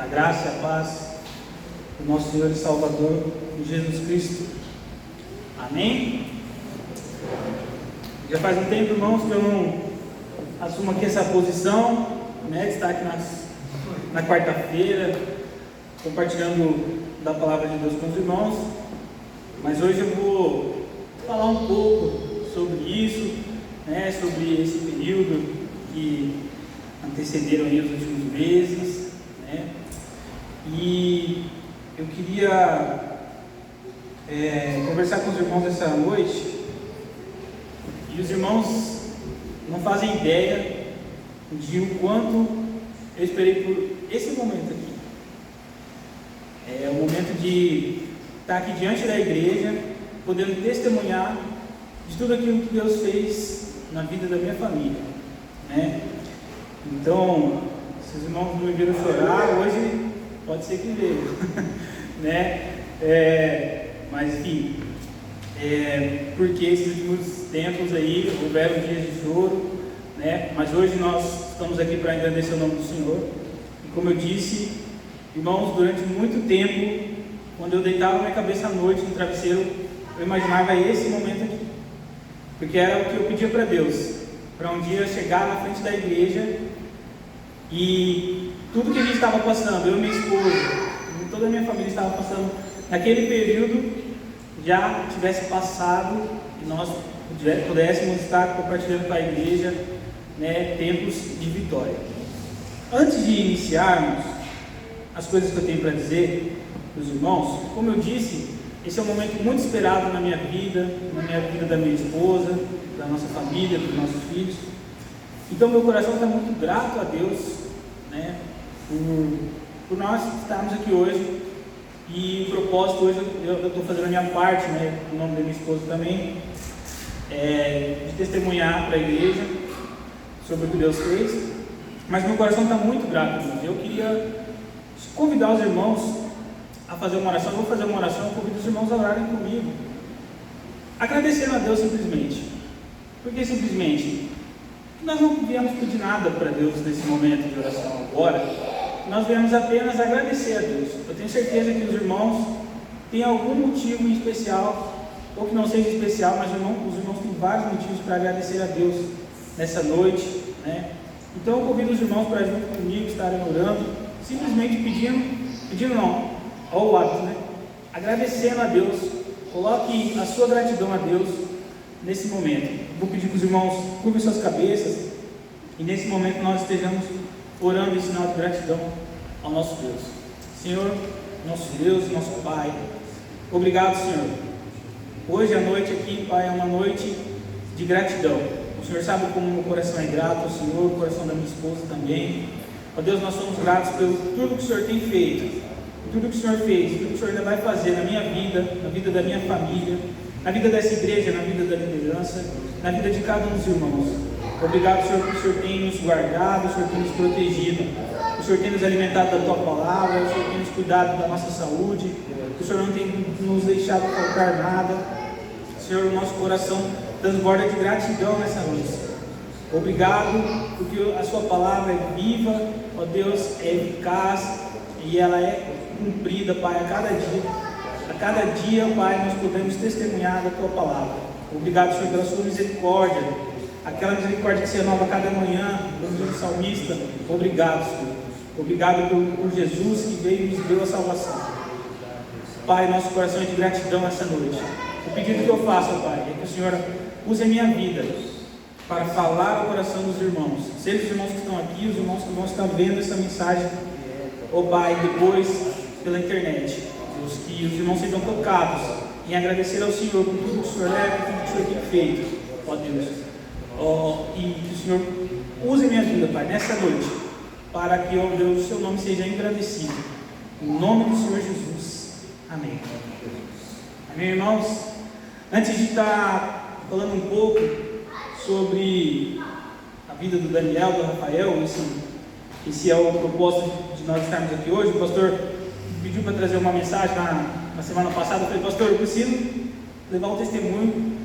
A graça e a paz do nosso Senhor e Salvador, Jesus Cristo. Amém? Já faz um tempo, irmãos, que eu não assumo aqui essa posição, de estar aqui na quarta-feira, compartilhando da palavra de Deus com os irmãos. Mas hoje eu vou falar um pouco sobre isso, sobre esse período que antecederam aí os últimos meses, E eu queria conversar com os irmãos essa noite. E os irmãos não fazem ideia de o quanto eu esperei por esse momento aqui. É o momento de estar aqui diante da igreja, podendo testemunhar de tudo aquilo que Deus fez na vida da minha família, Então, se os irmãos não me viram chorar, hoje pode ser que veio, Mas enfim, porque esses últimos tempos aí houveram dias de choro, Mas hoje nós estamos aqui para agradecer o nome do Senhor. E como eu disse, irmãos, durante muito tempo, quando eu deitava minha cabeça à noite no travesseiro, eu imaginava esse momento aqui, porque era o que eu pedia para Deus, para um dia chegar na frente da igreja e tudo que a gente estava passando, eu e minha esposa, toda a minha família estava passando naquele período, já tivesse passado e nós pudéssemos estar compartilhando com a igreja, tempos de vitória. Antes de iniciarmos as coisas que eu tenho para dizer para os irmãos, como eu disse, esse é um momento muito esperado na minha vida da minha esposa, da nossa família, dos nossos filhos. Então meu coração está muito grato a Deus, por nós estarmos aqui hoje. E o propósito hoje, eu estou fazendo a minha parte, em nome da minha esposa também, de testemunhar para a igreja sobre o que Deus fez. Mas meu coração está muito grato, irmãos. Eu queria convidar os irmãos a fazer uma oração. Eu vou fazer uma oração, eu convido os irmãos a orarem comigo, agradecendo a Deus simplesmente. Por que simplesmente? Nós não viemos pedir nada para Deus nesse momento de oração agora. Nós viemos apenas agradecer a Deus. Eu tenho certeza que os irmãos têm algum motivo em especial, ou que não seja especial, mas os irmãos têm vários motivos para agradecer a Deus nessa noite, Então eu convido os irmãos para junto comigo estarem orando, simplesmente pedindo não, olha o hábito, agradecendo a Deus. Coloque a sua gratidão a Deus nesse momento. Vou pedir que os irmãos curvem suas cabeças e nesse momento nós estejamos orando em sinal de gratidão ao nosso Deus. Senhor, nosso Deus, nosso Pai, obrigado, Senhor. Hoje a noite aqui, Pai, é uma noite de gratidão. O Senhor sabe como o meu coração é grato ao Senhor, o coração da minha esposa também. Ó Deus, nós somos gratos por tudo que o Senhor tem feito, tudo que o Senhor fez, tudo que o Senhor ainda vai fazer na minha vida, na vida da minha família, na vida dessa igreja, na vida da liderança, na vida de cada um dos irmãos. Obrigado, Senhor, porque o Senhor tem nos guardado, o Senhor tem nos protegido, o Senhor tem nos alimentado da Tua palavra, o Senhor tem nos cuidado da nossa saúde, o Senhor não tem nos deixado faltar nada. Senhor, o nosso coração transborda de gratidão nessa noite. Obrigado, porque a Sua palavra é viva, ó Deus, é eficaz e ela é cumprida, Pai, a cada dia. A cada dia, Pai, nós podemos testemunhar da Tua palavra. Obrigado, Senhor, pela Sua misericórdia, aquela misericórdia que se renova a cada manhã, como diz o salmista. Obrigado, Senhor. Obrigado por Jesus que veio e nos deu a salvação. Pai, nosso coração é de gratidão nessa noite. O pedido que eu faço, Pai, é que o Senhor use a minha vida para falar ao coração dos irmãos. Seja os irmãos que estão aqui, os irmãos que vão estar vendo essa mensagem, ó Pai, depois pela internet. Deus, que os irmãos sejam tocados em agradecer ao Senhor por tudo que o Senhor é, por tudo que o Senhor tem feito, ó Deus. E que o Senhor use a minha vida, Pai, nessa noite, para que, ó Deus, o Seu nome seja engrandecido. Em nome do Senhor Jesus. Amém. Amém, irmãos? Antes de estar falando um pouco sobre a vida do Daniel, do Rafael, esse é o propósito de nós estarmos aqui hoje. O pastor pediu para trazer uma mensagem na semana passada. Eu falei, pastor, eu preciso levar o testemunho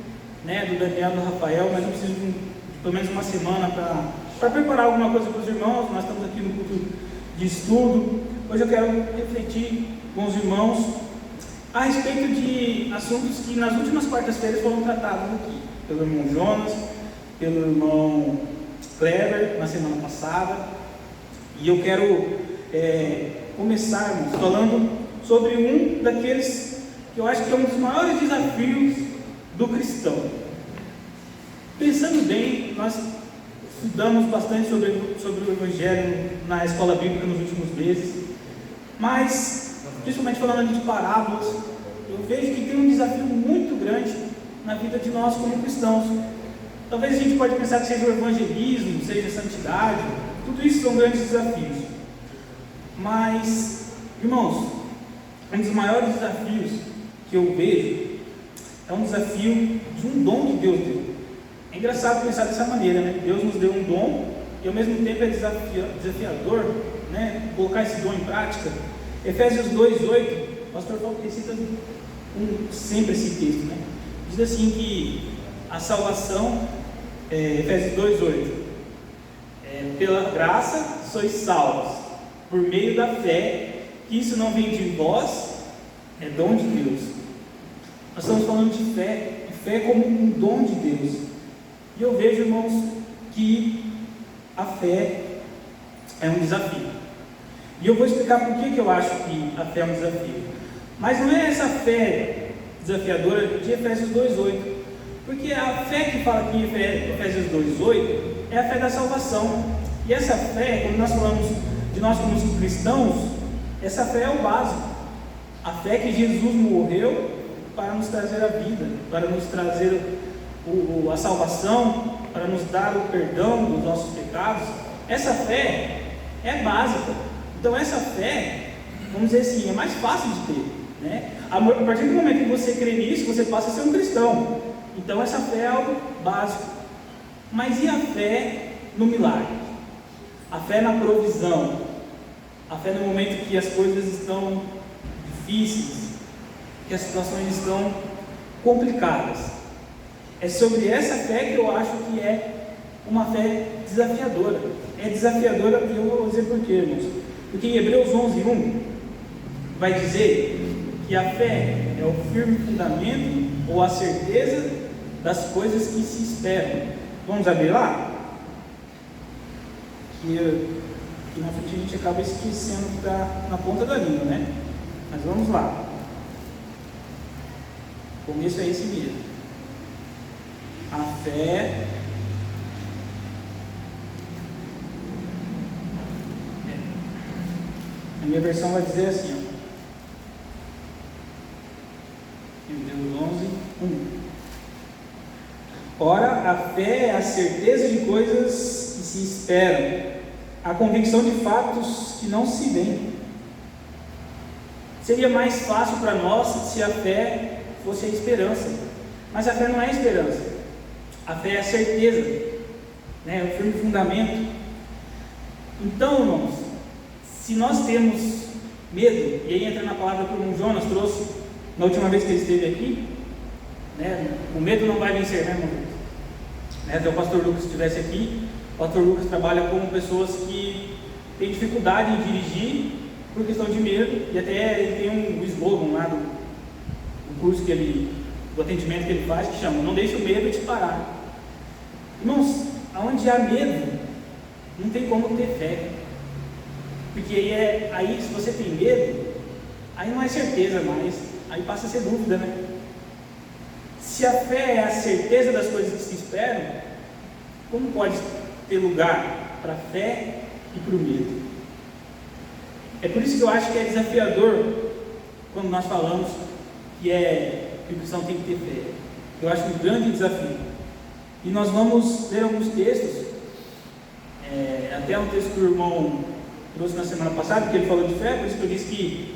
do Daniel, do Rafael, mas eu preciso de pelo menos uma semana para preparar alguma coisa para os irmãos. Nós estamos aqui no culto de estudo, hoje eu quero refletir com os irmãos a respeito de assuntos que nas últimas quartas-feiras foram tratados aqui, pelo irmão Jonas, pelo irmão Kleber, na semana passada. E eu quero começarmos falando sobre um daqueles que eu acho que é um dos maiores desafios do cristão. Pensando bem, nós estudamos bastante sobre o Evangelho na escola bíblica nos últimos meses, mas, principalmente falando de parábolas, eu vejo que tem um desafio muito grande na vida de nós como cristãos. Talvez a gente pode pensar que seja o evangelismo, seja a santidade, tudo isso são grandes desafios. Mas, irmãos, um dos maiores desafios que eu vejo é um desafio de um dom que Deus deu. É engraçado pensar dessa maneira, né? Deus nos deu um dom e ao mesmo tempo é desafiador, né? Colocar esse dom em prática. Efésios 2:8, o pastor Paulo cita sempre esse texto, né? Diz assim que a salvação, Efésios 2:8, pela graça sois salvos, por meio da fé, que isso não vem de vós, é dom de Deus. Nós estamos falando de fé como um dom de Deus. E eu vejo, irmãos, que a fé é um desafio. E eu vou explicar por que eu acho que a fé é um desafio. Mas não é essa fé desafiadora de Efésios 2:8. Porque a fé que fala aqui em Efésios 2:8 é a fé da salvação. E essa fé, quando nós falamos de nós como cristãos, essa fé é o básico. A fé que Jesus morreu para nos trazer a vida, para nos trazer a salvação, para nos dar o perdão dos nossos pecados. Essa fé é básica. Então essa fé, vamos dizer assim, é mais fácil de ter, né? A partir do momento que você crê nisso, você passa a ser um cristão. Então essa fé é algo básico. Mas e a fé no milagre? A fé na provisão? A fé no momento que as coisas estão difíceis, que as situações estão complicadas? É sobre essa fé que eu acho que é uma fé desafiadora. É desafiadora e eu vou dizer por quê, irmãos. Porque em Hebreus 11:1 vai dizer que a fé é o firme fundamento ou a certeza das coisas que se esperam. Vamos abrir lá? Que na frente a gente acaba esquecendo que está na ponta da língua, né? Mas vamos lá. O começo é esse mesmo. A fé a minha versão vai dizer assim, Hebreus 11:1. Ora, a fé é a certeza de coisas que se esperam, a convicção de fatos que não se veem. Seria mais fácil para nós se a fé fosse a esperança, mas a fé não é a esperança. A fé é a certeza, né? É o firme fundamento. Então, irmãos, se nós temos medo, e aí entra na palavra que o irmão Jonas trouxe na última vez que ele esteve aqui, né? O medo não vai vencer, né, irmão? Até o pastor Lucas estivesse aqui, o pastor Lucas trabalha com pessoas que têm dificuldade em dirigir por questão de medo, e até ele tem um slogan lá do curso do atendimento que ele faz, que chama "Não deixe o medo te parar". Irmãos, onde há medo, não tem como ter fé. Porque aí se você tem medo, aí não é certeza mais, aí passa a ser dúvida, né? Se a fé é a certeza das coisas que se esperam, como pode ter lugar para a fé e para o medo? É por isso que eu acho que é desafiador quando nós falamos que o cristão tem que ter fé. Eu acho um grande desafio. E nós vamos ler alguns textos, até um texto que o irmão trouxe na semana passada, que ele falou de fé, por isso que eu disse que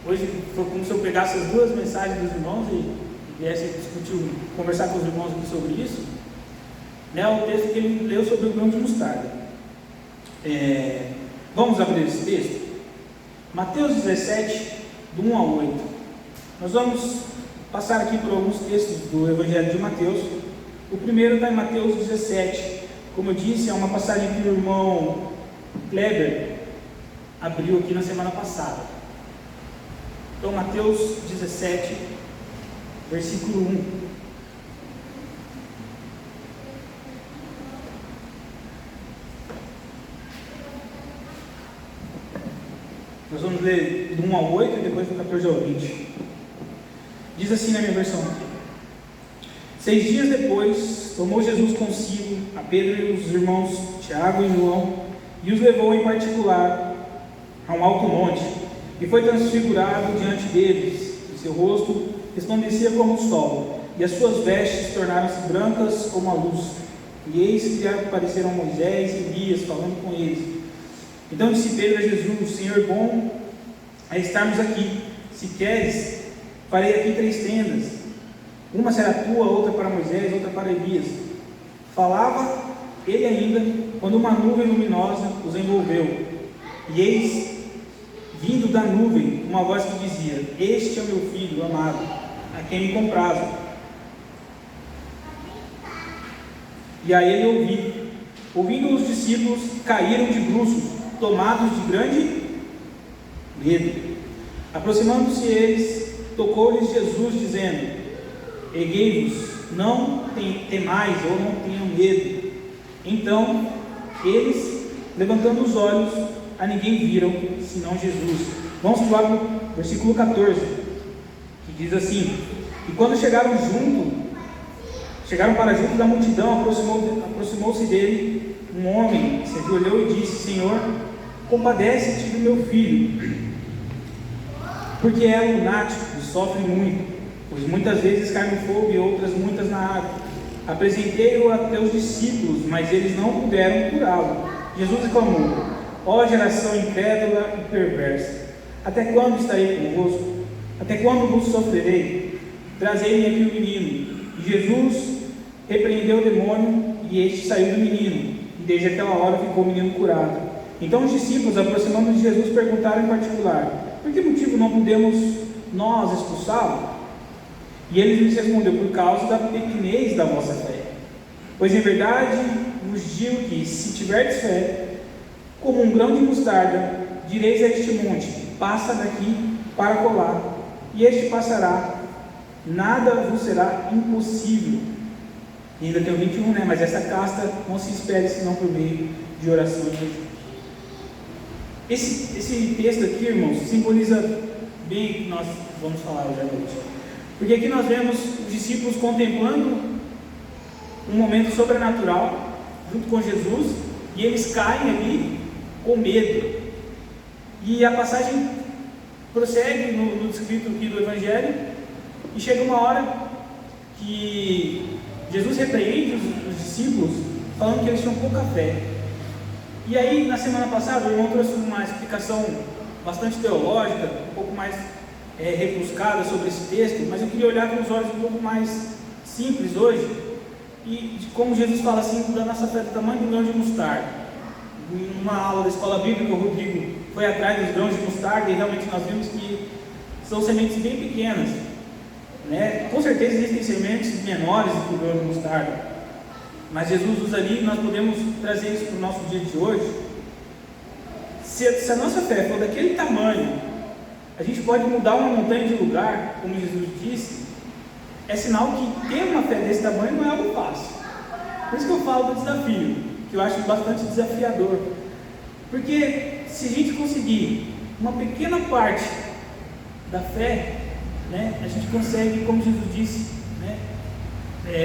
hoje foi como se eu pegasse as duas mensagens dos irmãos e viesse discutir, conversar com os irmãos aqui sobre isso, né? O texto que ele leu sobre o grão de mostarda. Vamos abrir esse texto? Mateus 17, do 1 ao 8. Nós vamos passar aqui por alguns textos do Evangelho de Mateus. O primeiro está em Mateus 17. Como eu disse, é uma passagem que o irmão Kleber abriu aqui na semana passada. Então, Mateus 17, versículo 1. Nós vamos ler do 1 ao 8 e depois do 14 ao 20. Diz assim na minha versão: 6 dias depois, tomou Jesus consigo a Pedro e os irmãos Tiago e João e os levou em particular a um alto monte, e foi transfigurado diante deles, e seu rosto resplandecia como o sol, e as suas vestes tornaram-se brancas como a luz. E eis que apareceram Moisés e Elias falando com eles. Então disse Pedro a Jesus: Senhor, bom é estarmos aqui. Se queres, farei aqui 3 tendas. Uma será tua, outra para Moisés, outra para Elias. Falava ele ainda, quando uma nuvem luminosa os envolveu. E eis, vindo da nuvem, uma voz que dizia: Este é o meu filho amado, a quem me comprazo. E a ele ouvi. Ouvindo os discípulos, caíram de bruços, tomados de grande medo. Aproximando-se eles, tocou-lhes Jesus, dizendo: Erguei-vos, não temais ou não tenham medo. Então, eles, levantando os olhos, a ninguém viram, senão Jesus. Vamos para o versículo 14, que diz assim: E quando chegaram para junto da multidão, aproximou-se dele um homem, se ajoelhou e disse: Senhor, compadece-te do meu filho, porque é lunático e sofre muito, pois muitas vezes cai no fogo e outras muitas na água. Apresentei-o a teus discípulos, mas eles não puderam curá-lo. Jesus exclamou: Ó geração incrédula e perversa, até quando estarei convosco? Até quando vos sofrerei? Trazei-me aqui o menino. E Jesus repreendeu o demônio, e este saiu do menino, e desde aquela hora ficou o menino curado. Então os discípulos, aproximando de Jesus, perguntaram em particular: Por que motivo não podemos nós expulsá-lo? E ele lhes respondeu: Por causa da pequenez da vossa fé. Pois em verdade vos digo que, se tiverdes fé, como um grão de mostarda, direis a este monte: Passa daqui para colar, e este passará, nada vos será impossível. E ainda tem o 21, né? Mas essa casta não se espere senão por meio de oração e jejum. Esse texto aqui, irmãos, simboliza bem o que nós vamos falar hoje à noite. Porque aqui nós vemos os discípulos contemplando um momento sobrenatural junto com Jesus, e eles caem ali com medo. E a passagem prossegue no descrito aqui do Evangelho, e chega uma hora que Jesus repreende os discípulos, falando que eles tinham pouca fé. E aí, na semana passada, o irmão trouxe uma explicação bastante teológica, um pouco mais rebuscada sobre esse texto, mas eu queria olhar com os olhos um pouco mais simples hoje, e de como Jesus fala assim, da nossa fé do tamanho do grão de mostarda. Em uma aula da escola bíblica, o Rodrigo foi atrás dos grãos de mostarda, e realmente nós vimos que são sementes bem pequenas, né? Com certeza existem sementes menores do que o grão de mostarda, mas Jesus usa ali, e nós podemos trazer isso para o nosso dia de hoje. Se a nossa fé for daquele tamanho, a gente pode mudar uma montanha de lugar, como Jesus disse. É sinal que ter uma fé desse tamanho não é algo fácil. Por isso que eu falo do desafio, que eu acho bastante desafiador. Porque se a gente conseguir uma pequena parte da fé, né, a gente consegue, como Jesus disse, né,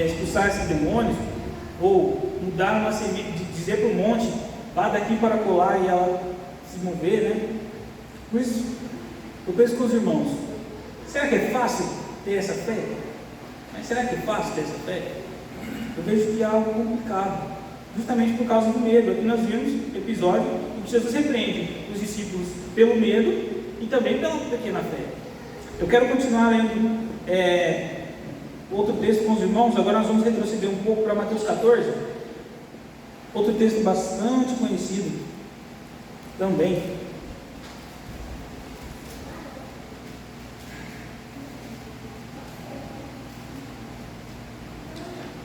expulsar esses demônios, ou mudar uma semente, dizer para o monte: vá daqui para colar, e ela se mover, né? Por isso, eu penso com os irmãos: será que é fácil ter essa fé? Mas será que é fácil ter essa fé? Eu vejo que é algo complicado, justamente por causa do medo. Aqui nós vimos episódio em que Jesus repreende os discípulos pelo medo e também pela pequena fé. Eu quero continuar lendo outro texto com os irmãos. Agora nós vamos retroceder um pouco para Mateus 14, outro texto bastante conhecido também.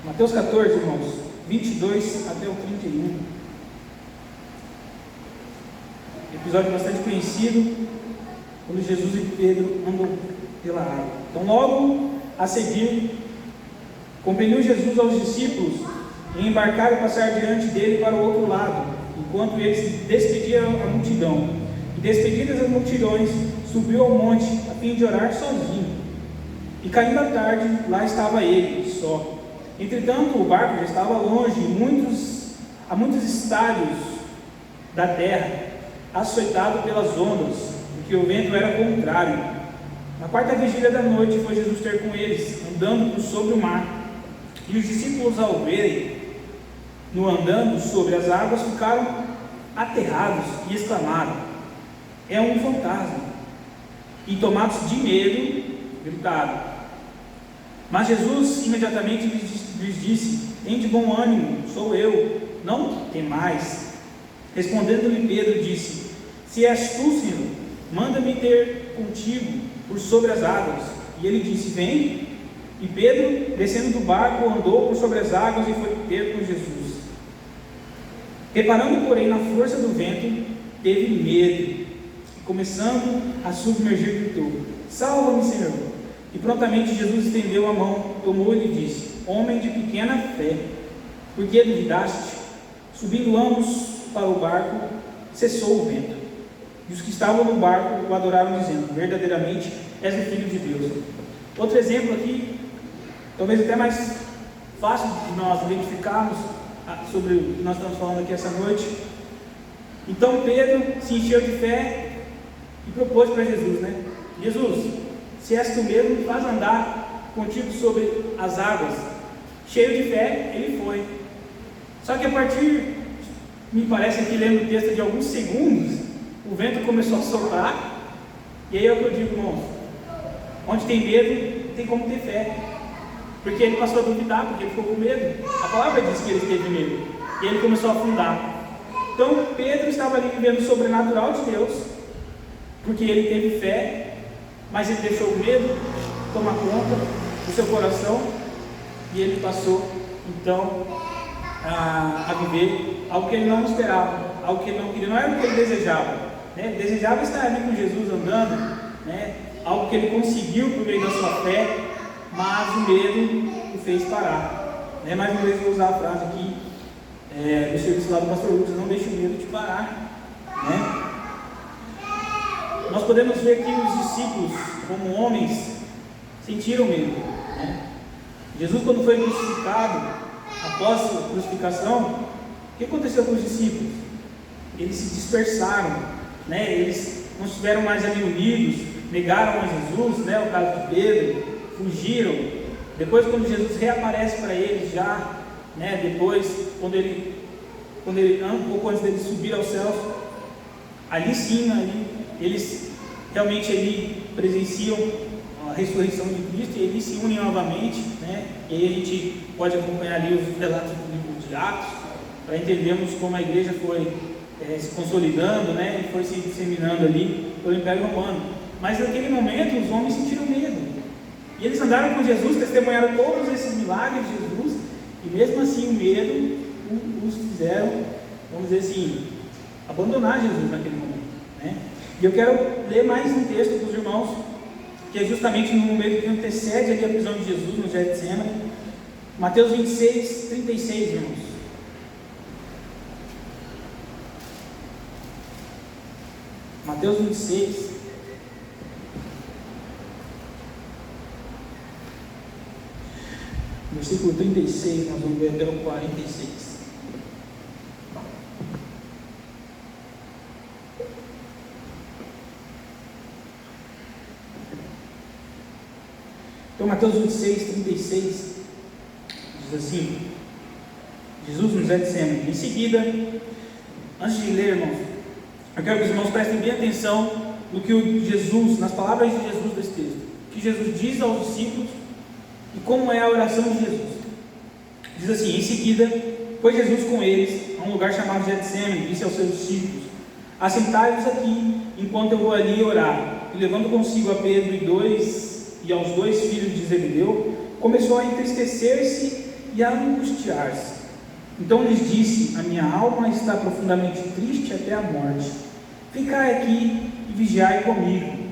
Mateus 14, irmãos, 22 até o 31. episódio bastante conhecido, quando Jesus e Pedro andam pela água. Então, logo a seguir, compeliu Jesus aos discípulos em embarcar e passar diante dele para o outro lado, enquanto ele se despedia a multidão. E despedidas as multidões, subiu ao monte a fim de orar sozinho. E caindo a tarde, lá estava ele, só. Entretanto, o barco já estava longe, a muitos estádios da terra, açoitado pelas ondas, porque o vento era contrário. Na quarta vigília da noite foi Jesus ter com eles, andando por sobre o mar. E os discípulos, ao verem no andando sobre as águas, ficaram aterrados e exclamaram: é um fantasma. E tomados de medo, gritaram. Mas Jesus imediatamente lhes disse: tende bom ânimo, sou eu, não temais. Respondendo-lhe Pedro, disse: se és tu, Senhor, manda-me ter contigo por sobre as águas. E ele disse: vem. E Pedro, descendo do barco, andou por sobre as águas e foi ter com Jesus. Reparando, porém, na força do vento, teve medo, e começando a submergir, gritou: salva-me, Senhor. E prontamente Jesus estendeu a mão, tomou-lhe e disse: homem de pequena fé, por que duvidaste? Subindo ambos para o barco, cessou o vento. E os que estavam no barco o adoraram, dizendo: verdadeiramente és o Filho de Deus. Outro exemplo aqui, talvez até mais fácil de nós identificarmos sobre o que nós estamos falando aqui essa noite. Então Pedro se encheu de fé e propôs para Jesus, Jesus, se és tu mesmo, me faz andar contigo sobre as águas. Cheio de fé, ele foi. Só que a partir, me parece que lendo o texto de alguns segundos, o vento começou a soprar. E aí é o que eu digo, irmãos: onde tem medo, tem como ter fé. Porque ele passou a duvidar, porque ele ficou com medo. A palavra diz que ele teve medo, e ele começou a afundar. Então Pedro estava ali vivendo o sobrenatural de Deus, porque ele teve fé, mas ele deixou o medo tomar conta do seu coração, e ele passou então a viver algo que ele não esperava, algo que ele não queria, não era o que ele desejava, Ele desejava estar ali com Jesus andando, algo que ele conseguiu por meio da sua fé, mas o medo o fez parar. Mais uma vez vou usar a frase aqui do serviço lá do pastor Lucas: não deixe o medo te parar. Nós podemos ver que os discípulos, como homens, sentiram medo. Jesus, quando foi crucificado, após a crucificação, o que aconteceu com os discípulos? Eles se dispersaram, eles não estiveram mais ali unidos, negaram a Jesus, o caso de Pedro, fugiram. Depois, quando Jesus reaparece para eles já, depois, quando ele um pouco antes dele subir aos céus, ali sim, eles realmente presenciam a ressurreição de Cristo, e eles se unem novamente, e aí a gente pode acompanhar ali os relatos do livro de Atos, para entendermos como a igreja foi se consolidando, e foi se disseminando ali pelo Império Romano. Mas naquele momento os homens sentiram medo, e eles andaram com Jesus, testemunharam todos esses milagres de Jesus, e mesmo assim o medo os fizeram, vamos dizer assim, abandonar Jesus naquele momento. E eu quero ler mais um texto para os irmãos, que é justamente no momento que antecede ali a prisão de Jesus no Getsemane, Mateus 26, 36, irmãos. Mateus 26, versículo 36, nós vamos ver até o 46. Então, Mateus 26, 36, diz assim: Jesus nos Getsemane. Em seguida, antes de ler, irmãos, eu quero que os irmãos prestem bem atenção no que Jesus, nas palavras de Jesus desse texto, que Jesus diz aos discípulos e como é a oração de Jesus. Diz assim: em seguida, foi Jesus com eles a um lugar chamado Getsemane, disse aos seus discípulos: assentai-vos aqui, enquanto eu vou ali orar. E levando consigo a Pedro e aos dois filhos de Zebedeu, começou a entristecer-se e a angustiar-se. Então lhes disse: a minha alma está profundamente triste até a morte. ficai aqui e vigiai comigo.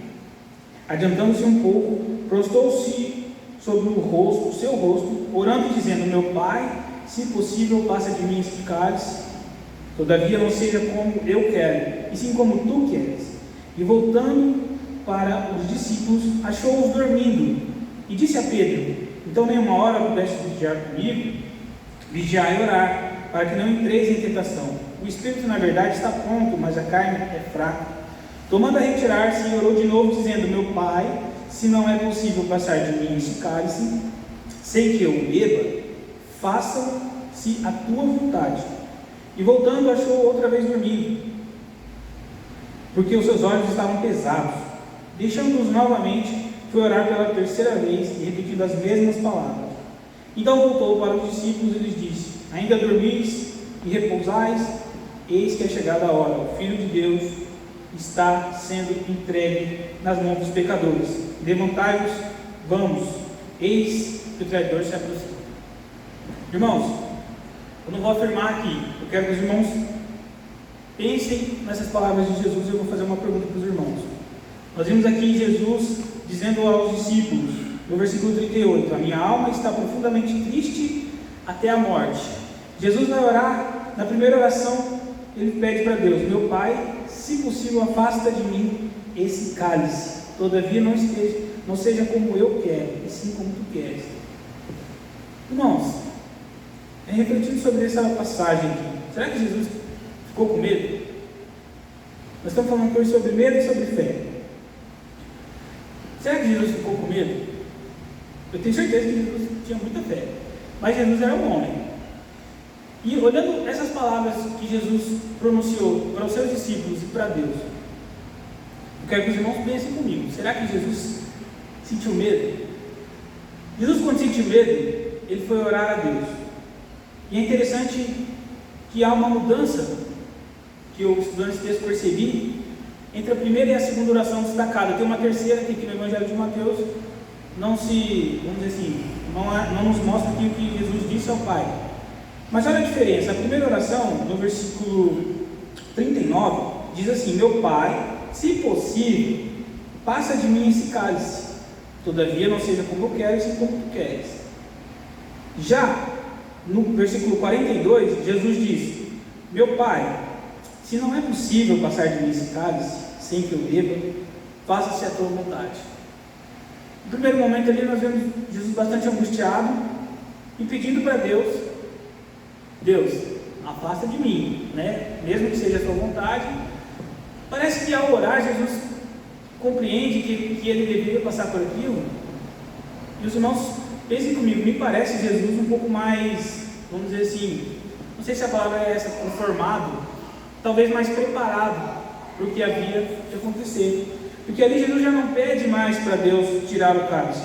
Adiantando-se um pouco, prostou-se sobre o seu rosto, orando e dizendo: meu Pai, se possível, passa de mim este cálice, todavia não seja como eu quero, e sim como tu queres. E voltando para os discípulos, achou-os dormindo, e disse a Pedro: então nenhuma hora pudeste vigiar comigo? Vigiai e orar, para que não entreis em tentação. O espírito, na verdade, está pronto, mas a carne é fraca. Tomando a retirar-se, orou de novo, dizendo: meu Pai, se não é possível passar de mim este cálice, sem que eu beba, faça-se a tua vontade. E voltando, achou outra vez dormindo, porque os seus olhos estavam pesados. Deixando-os novamente, foi orar pela terceira vez, e repetindo as mesmas palavras. Então voltou para os discípulos e lhes disse: ainda dormis e repousais? Eis que é chegada a hora, o Filho de Deus está sendo entregue nas mãos dos pecadores. Levantai-vos, vamos, eis que o traidor se aproxima. Irmãos, eu não vou afirmar aqui, eu quero que os irmãos pensem nessas palavras de Jesus. E eu vou fazer uma pergunta para os irmãos. Nós vimos aqui Jesus dizendo aos discípulos, no versículo 38, a minha alma está profundamente triste até a morte. Jesus vai orar, na primeira oração ele pede para Deus: meu Pai, se possível, afasta de mim esse cálice, todavia não seja como eu quero, e sim como tu queres. Irmãos, refletindo sobre essa passagem aqui, será que Jesus ficou com medo? Nós estamos falando hoje sobre medo e sobre fé. Será que Jesus ficou com medo? Eu tenho certeza que Jesus tinha muita fé, mas Jesus era um homem. E olhando essas palavras que Jesus pronunciou para os seus discípulos e para Deus, eu quero que os irmãos pensem comigo: será que Jesus sentiu medo? Jesus, quando sentiu medo, ele foi orar a Deus. E é interessante que há uma mudança que eu, estudando esse texto, percebi entre a primeira e a segunda oração destacada. Tem uma terceira que aqui no Evangelho de Mateus vamos dizer assim, não nos mostra aqui o que Jesus disse ao Pai. Mas olha a diferença. A primeira oração, no versículo 39, diz assim: meu Pai, se possível, passa de mim esse cálice, todavia não seja como eu quero, e sim como tu queres. Já no versículo 42, Jesus diz: meu Pai, se não é possível passar de mim esse cálice sem que eu beba, faça-se a tua vontade. No primeiro momento ali nós vemos Jesus bastante angustiado e pedindo para Deus: Deus, afasta de mim, né? Mesmo que seja a tua vontade. Parece que ao orar Jesus compreende que ele deveria passar por aquilo. E os irmãos, pensem comigo, me parece Jesus um pouco mais, vamos dizer assim, não sei se a palavra é essa, conformado, talvez mais preparado para o que havia de acontecer. Porque ali Jesus já não pede mais para Deus tirar o cálice.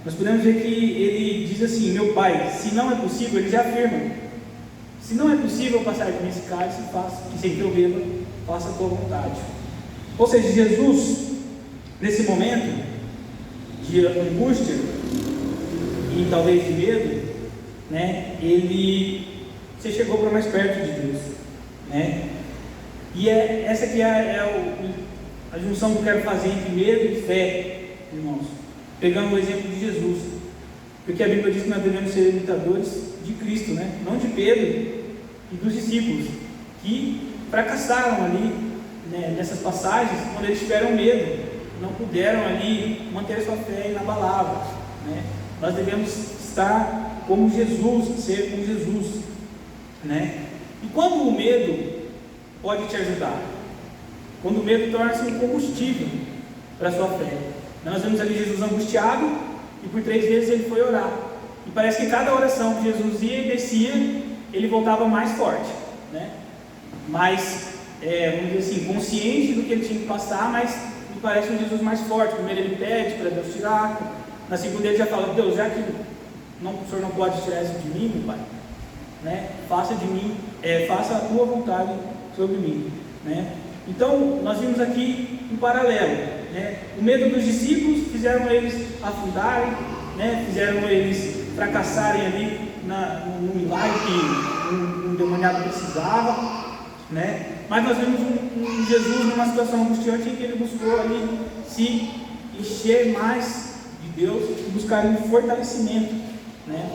Nós podemos ver que ele diz assim: meu Pai, se não é possível, ele já afirma: se não é possível passar de mim esse cálice, faça, que sem que eu beba, faça a tua vontade. Ou seja, Jesus, nesse momento de angústia e talvez de medo, né, ele se chegou para mais perto de Deus, né? E essa aqui é a junção que eu quero fazer entre medo e fé, irmãos, pegando o exemplo de Jesus, porque a Bíblia diz que nós devemos ser imitadores de Cristo, né? Não de Pedro e dos discípulos, que fracassaram ali, né, nessas passagens, quando eles tiveram medo, não puderam ali manter a sua fé inabalável, né? Nós devemos estar como Jesus, ser como Jesus, né? E quando o medo pode te ajudar? Quando o medo torna-se um combustível para a sua fé. Nós vemos ali Jesus angustiado, e por 3 vezes ele foi orar, e parece que cada oração que Jesus ia e descia, ele voltava mais forte, né? Mais, vamos dizer assim, consciente do que ele tinha que passar, mas me parece um Jesus mais forte. Primeiro ele pede para Deus tirar, na segunda ele já fala: Deus, já que o Senhor não pode tirar isso de mim, meu Pai, né? Faça de mim, faça a tua vontade sobre mim, né? Então nós vimos aqui um paralelo, né? O medo dos discípulos fizeram eles afundarem, né? Fizeram eles fracassarem ali no milagre que um demoniado precisava, né? Mas nós vemos um Jesus numa situação angustiante em que ele buscou ali se encher mais de Deus e buscar um fortalecimento, né?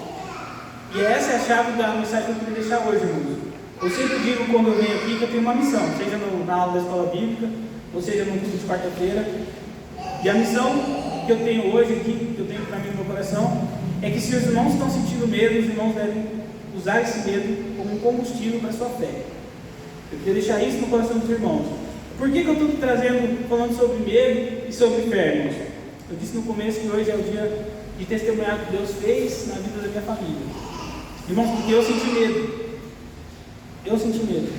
E essa é a chave da mensagem que eu queria deixar hoje, irmãos. Eu sempre digo quando eu venho aqui que eu tenho uma missão, seja na aula da escola bíblica, ou seja no culto de quarta-feira. E a missão que eu tenho hoje aqui, que eu tenho para mim no meu coração, é que se os irmãos estão sentindo medo, os irmãos devem usar esse medo como um combustível para a sua fé. Eu queria deixar isso no coração dos irmãos. Por que eu estou falando sobre medo e sobre fé, irmãos? Eu disse no começo que hoje é o dia de testemunhar o que Deus fez na vida da minha família. Irmãos, porque eu senti medo. Eu senti medo.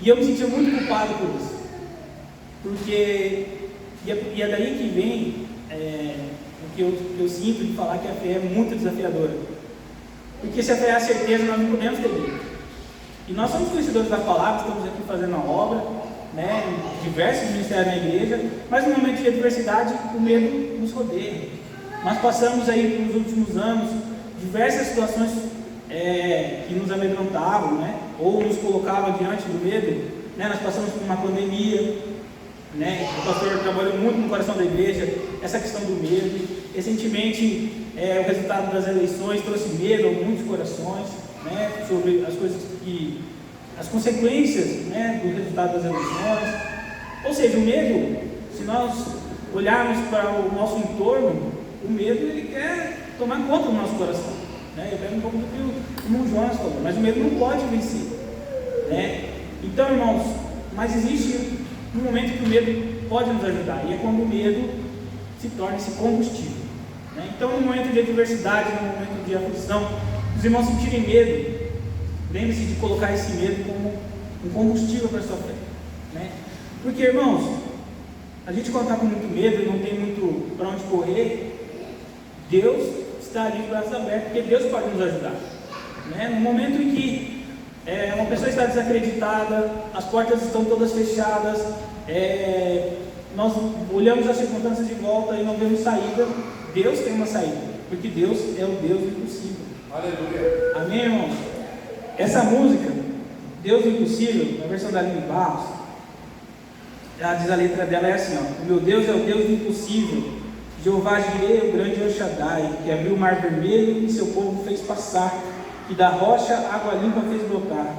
E eu me senti muito culpado por isso. Porque, e é daí que vem o que eu sinto de falar que a fé é muito desafiadora. Porque se a fé é a certeza, nós não podemos ter medo. E nós somos conhecedores da palavra, estamos aqui fazendo a obra, né, em diversos ministérios na igreja, mas no momento de adversidade, o medo nos rodeia. Nós passamos aí nos últimos anos diversas situações que nos amedrontavam, né, ou nos colocavam diante do medo, né. Nós passamos por uma pandemia, né, o pastor trabalhou muito no coração da igreja, essa questão do medo. Recentemente, o resultado das eleições trouxe medo a muitos corações, né, sobre as consequências, né, do resultado das eleições. Ou seja, o medo, se nós olharmos para o nosso entorno, o medo ele quer tomar conta do nosso coração, né? Eu pego um pouco do que o irmão Jonas falou, mas o medo não pode vencer, né? Então, irmãos, mas existe um momento que o medo pode nos ajudar, e é quando o medo se torna esse combustível, né? Então, no momento de adversidade, no momento de aflição, os irmãos sentirem medo, lembre-se de colocar esse medo como um combustível para a sua fé, né? Porque, irmãos, a gente quando está com muito medo e não tem muito para onde correr, Deus está ali de braços abertos, porque Deus pode nos ajudar, né? No momento em que uma pessoa está desacreditada, as portas estão todas fechadas, nós olhamos as circunstâncias de volta e não vemos saída, Deus tem uma saída, porque Deus é o Deus impossível. Aleluia. Amém, irmãos? Essa música, Deus Impossível, na versão da Aline Barros, ela diz, a letra dela é assim, ó: o meu Deus é o Deus do impossível, Jeová Jireh, o grande El Shaddai, que abriu o mar vermelho e seu povo fez passar, que da rocha água limpa fez brotar.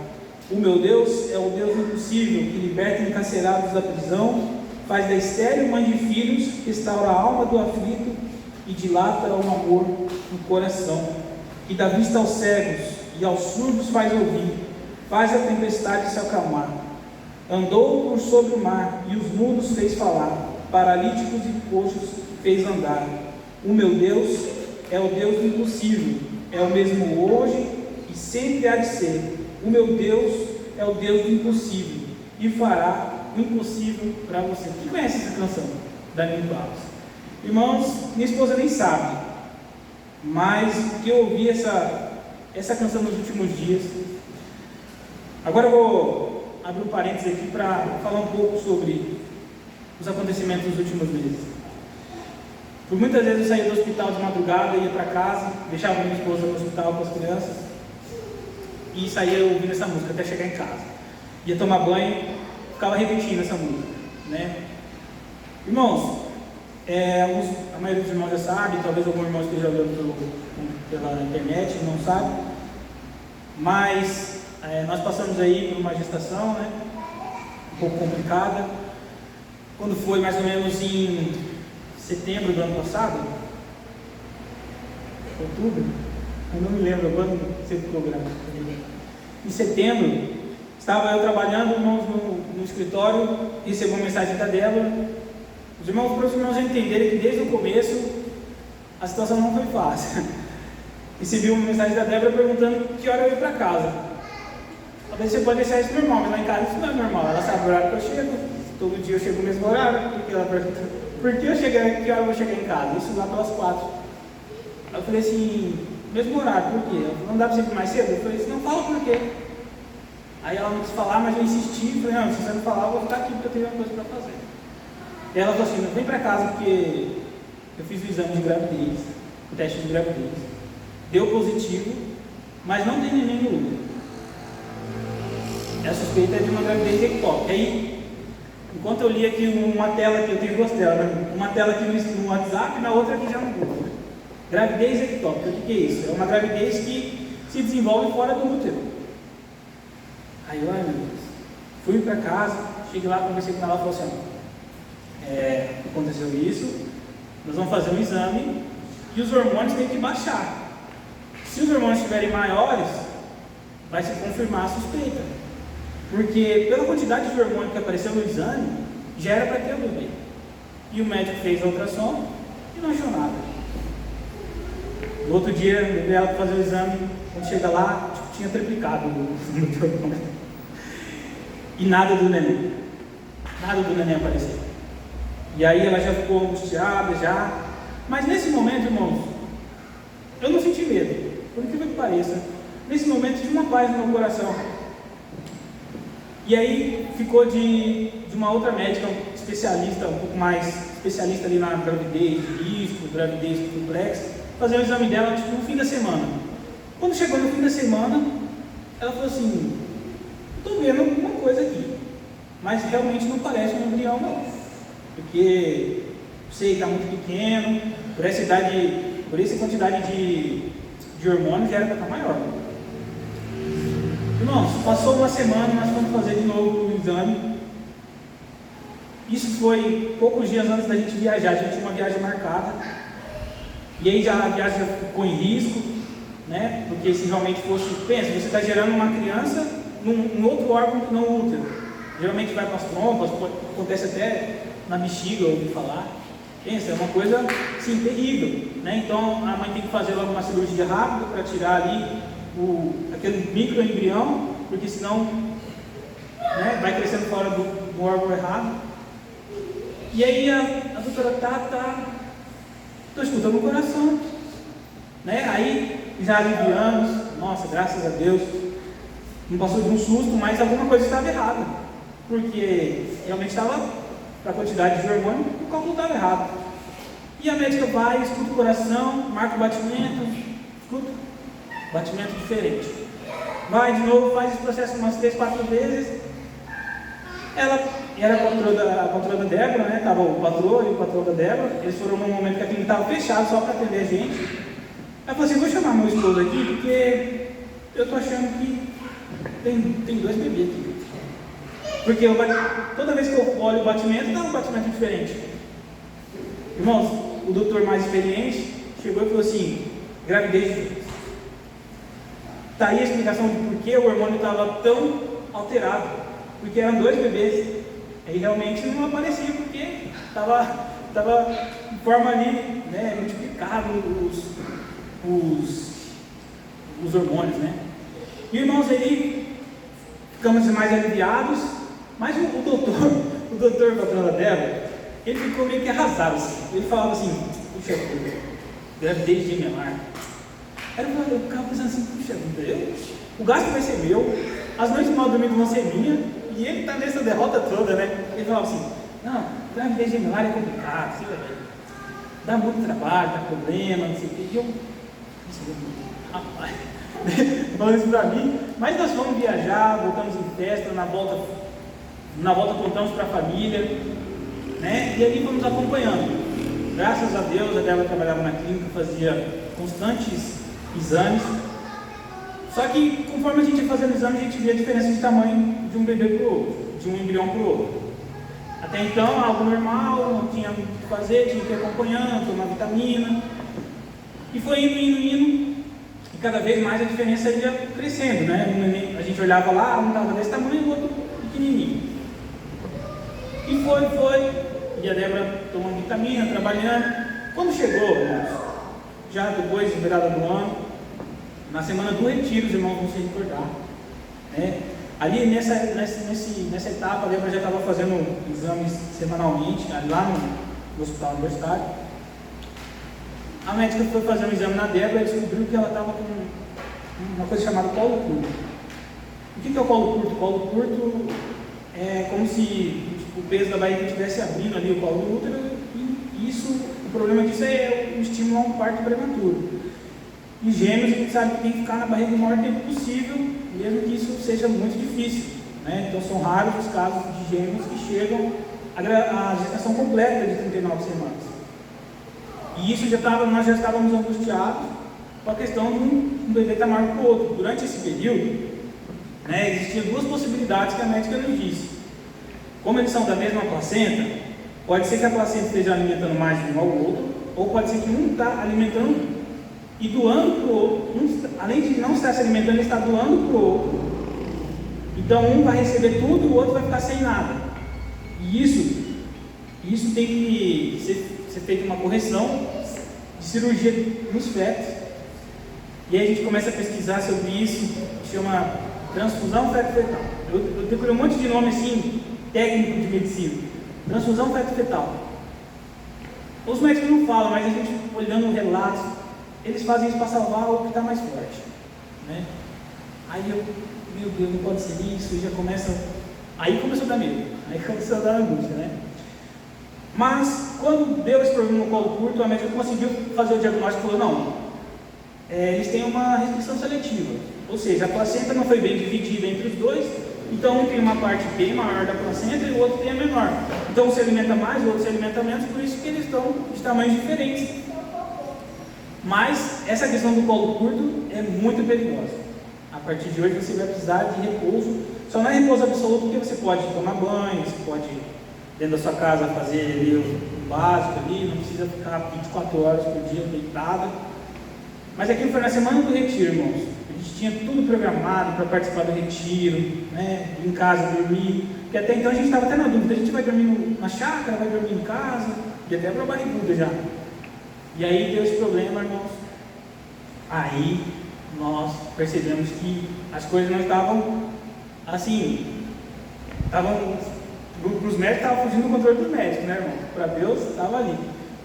O meu Deus é o Deus do impossível, que liberta encarcerados da prisão, faz da estéril mãe de filhos, restaura a alma do aflito e dilata o amor no coração, que dá vista aos cegos e aos surdos faz ouvir, faz a tempestade se acalmar. Andou por sobre o mar e os mudos fez falar, paralíticos e coxos fez andar. O meu Deus é o Deus do impossível, é o mesmo hoje e sempre há de ser. O meu Deus é o Deus do impossível e fará o impossível para você. Quem conhece essa canção da Aline Barros? Irmãos, minha esposa nem sabe, mas que eu ouvi essa canção nos últimos dias. Agora eu vou abrir um parênteses aqui para falar um pouco sobre os acontecimentos dos últimos meses. Por muitas vezes eu saía do hospital de madrugada, ia para casa, deixava minha esposa no hospital com as crianças e saía ouvindo essa música até chegar em casa. Ia tomar banho, ficava repetindo essa música, né? Irmãos, a maioria dos irmãos já sabe, talvez algum irmão esteja olhando pela internet e não sabe, mas nós passamos aí por uma gestação, né, um pouco complicada. Quando foi mais ou menos em setembro do ano passado, outubro, eu não me lembro quando você programa. Em setembro, estava eu trabalhando, irmãos, no escritório, recebi uma mensagem da Débora. Os irmãos, para os irmãos entenderem que desde o começo a situação não foi fácil. Recebi uma mensagem da Débora perguntando que hora eu ia para casa. Talvez você pode deixar isso normal, mas lá em casa isso não é normal. Ela sabe o horário que eu chego, todo dia eu chego no mesmo horário, porque ela pergunta, por que que hora eu vou chegar em casa? Isso lá pelas 4. Eu falei assim, mesmo horário, por quê? Ela falou, não dá para você ir mais cedo? Eu falei assim, não fala por quê. Aí ela não quis falar, mas eu insisti, falei, não, se você não falar, eu vou ficar aqui porque eu tenho uma coisa para fazer. E ela falou assim, vem para casa porque eu fiz o exame de gravidez, o teste de gravidez. Deu positivo, mas não tem neném no útero. a suspeita é de uma gravidez ectópica. Aí, enquanto eu li aqui uma tela aqui, eu tenho duas telas, né? Uma tela aqui no WhatsApp e na outra aqui já no Google. Gravidez ectópica, o que é isso? É uma gravidez que se desenvolve fora do útero. Aí eu, ai meu Deus, fui para casa, cheguei lá, conversei com ela e falei assim, aconteceu isso, nós vamos fazer um exame e os hormônios têm que baixar. Se os hormônios estiverem maiores, vai se confirmar a suspeita. Porque pela quantidade de hormônio que apareceu no exame, já era para ter o bebê. E o médico fez a ultrassom e não achou nada. No outro dia, eu levei ela para fazer o exame, quando chega lá, tinha triplicado o número de hormônio. E nada do neném. Nada do neném apareceu. E aí ela já ficou angustiada, já. Mas nesse momento, irmãos, eu não senti medo. Por incrível que pareça. Nesse momento, tinha uma paz no meu coração. E aí ficou de uma outra médica, especialista, um pouco mais especialista ali na gravidez de risco, gravidez duplex, fazer o exame dela tipo, no fim da semana. Quando chegou no fim da semana, ela falou assim, estou vendo alguma coisa aqui, mas realmente não parece um embrião não, porque sei, está muito pequeno, por essa idade, por essa quantidade de hormônios já era para estar maior. Irmãos, passou uma semana, nós fomos fazer de novo o exame. Isso foi poucos dias antes da gente viajar, a gente tinha uma viagem marcada. E aí a viagem já ficou em risco, né? Porque se realmente fosse, pensa, você está gerando uma criança num outro órgão que não o útero. Geralmente vai para as trompas, acontece até na bexiga, eu ouvi falar. Pensa, é uma coisa, sim, terrível, né? Então a mãe tem que fazer logo uma cirurgia rápida para tirar ali aquele microembrião, porque senão, né, vai crescendo fora do órgão errado. E aí a doutora estou escutando o coração, né? Aí já aliviamos, nossa, graças a Deus, não passou de um susto, mas alguma coisa estava errada, porque realmente estava, para a quantidade de hormônio, o cálculo estava errado. E a médica vai, escuta o coração, marca o batimento, escuta, batimento diferente. Vai de novo, faz esse processo umas 3, 4 vezes. Ela era a patroa da Débora, né? Estava o patrão e o patrão da Débora. Eles foram num momento que a clínica estava fechada só para atender a gente. Ela falou assim, vou chamar meu esposo aqui, porque eu estou achando que tem 2 bebês aqui. Porque toda vez que eu olho o batimento, dá um batimento diferente. Irmãos, o doutor mais experiente chegou e falou assim, gravidez de gêmeos. Está aí a explicação de por que o hormônio estava tão alterado. Porque eram 2 bebês. Aí realmente não aparecia, porque estava de forma ali, né, multiplicado os hormônios, né? E irmãos, aí ficamos mais aliviados, mas o doutor patrão da Débora, ele ficou meio que arrasado. Ele falava assim, puxa vida, gravidez gemelar. Aí eu ficava pensando assim, puxa vida, o gasto vai ser meu, as noites mal dormidas vão ser minhas, e ele está nessa derrota toda, né? Ele falava assim, não, gravidez gemelar é complicado, você vai ver. Dá muito trabalho, dá problema, não sei o que. E eu, rapaz, falando isso pra mim, mas nós fomos viajar, voltamos em festa, na volta contamos para a família, né? E ali fomos acompanhando. Graças a Deus, a Débora trabalhava na clínica, fazia constantes exames. Só que conforme a gente ia fazendo exame, a gente via a diferença de tamanho de um bebê para o outro, de um embrião para o outro. Até então, algo normal, não tinha muito o que fazer, tinha que ir acompanhando, tomar vitamina. E foi indo, e cada vez mais a diferença ia crescendo, né? A gente olhava lá, um estava desse tamanho e o outro pequenininho. E foi, e a Débora tomando vitamina, trabalhando. Quando chegou, irmãos, já depois de virada do ano, na semana do retiro, os irmãos vão se recordar, né? Ali nessa etapa, a Débora já estava fazendo exames semanalmente, lá no hospital universitário. A médica foi fazer um exame na Débora e descobriu que ela estava com uma coisa chamada colo curto. O que é o colo curto? O colo curto é como se o peso da barriga estivesse abrindo ali o colo do útero, e o problema disso é o estímulo a um parto prematuro. E gêmeos, a gente sabe que tem que ficar na barriga o maior tempo possível, mesmo que isso seja muito difícil. né? Então são raros os casos de gêmeos que chegam à gestação completa de 39 semanas. E isso nós já estávamos angustiados com a questão de um bebê estar maior que o outro. Durante esse período, né, existiam duas possibilidades que a médica nos disse. Como eles são da mesma placenta, pode ser que a placenta esteja alimentando mais de um ao outro, ou pode ser que um está alimentando e doando para o outro. Além de não estar se alimentando, ele está doando para o outro. Então um vai receber tudo e o outro vai ficar sem nada. E isso tem que ser feita uma correção de cirurgia nos fetos. E aí a gente começa a pesquisar sobre isso, que chama transfusão feto-fetal. Eu decorei um monte de nome assim, técnico de medicina. Transfusão feto-fetal. Os médicos não falam, mas a gente olhando relatos, eles fazem isso para salvar o que está mais forte, né? Aí meu Deus, não pode ser isso, e já começa. Aí começou a dar medo, aí começou a dar angústia, né? Mas quando deu esse problema no colo curto, a médica conseguiu fazer o diagnóstico e falou: não, eles têm uma restrição seletiva, ou seja, a placenta não foi bem dividida entre os dois, então um tem uma parte bem maior da placenta e o outro tem a menor. Então um se alimenta mais, o outro se alimenta menos, por isso que eles estão de tamanhos diferentes. Mas essa questão do colo curto é muito perigosa. A partir de hoje você vai precisar de repouso. Só não é repouso absoluto, porque você pode tomar banho, você pode dentro da sua casa fazer ali o básico ali, não precisa ficar 24 horas por dia deitado. Mas aquilo foi na semana do retiro, irmãos. A gente tinha tudo programado para participar do retiro, né? Em casa dormir, porque até então a gente estava até na dúvida: a gente vai dormir na chácara, vai dormir em casa, e até para barriguda já. E aí deu esse problema, irmãos. Aí nós percebemos que as coisas não estavam assim, para os médicos estavam fugindo do controle dos médicos, né, irmão? Para Deus estava ali.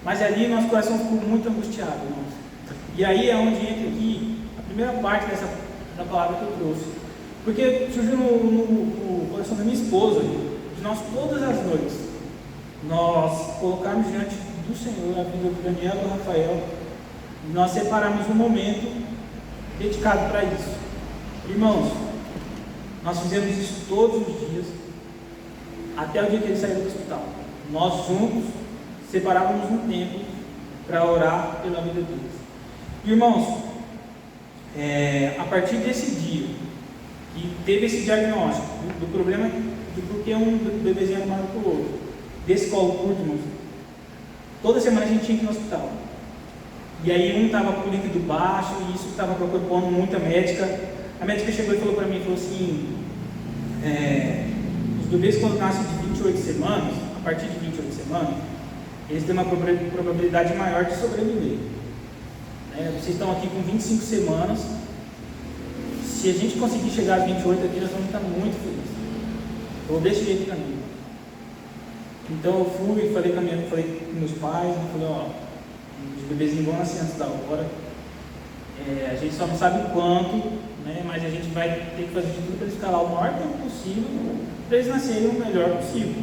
Mas ali nosso coração ficou muito angustiado, irmãos. E aí é onde entra aqui a primeira parte da palavra que eu trouxe. Porque surgiu no coração da minha esposa, de nós todas as noites, nós colocarmos diante do Senhor a vida do Daniel e do Rafael, e nós separamos um momento dedicado para isso. Irmãos, nós fizemos isso todos os dias, até o dia que ele saiu do hospital. Nós juntos separávamos um tempo para orar pela vida deles. Irmãos, a partir desse dia que teve esse diagnóstico do problema de porque um bebezinho era maior que o outro, desse colo curto, irmãos, toda semana a gente tinha que ir no hospital. E aí um estava com o líquido baixo, e isso estava preocupando muito a médica. A médica chegou e falou para mim, falou assim: os bebês quando nascem de 28 semanas, a partir de 28 semanas, eles têm uma probabilidade maior de sobreviver. Vocês estão aqui com 25 semanas, se a gente conseguir chegar às 28 aqui, nós vamos estar muito felizes. Ou desse jeito também. Então eu fui, falei com meus pais, falei: ó, os bebezinhos vão nascer antes da hora, a gente só não sabe quanto, né, mas a gente vai ter que fazer de tudo para eles ficar lá o maior tempo possível, para eles nascerem o melhor possível.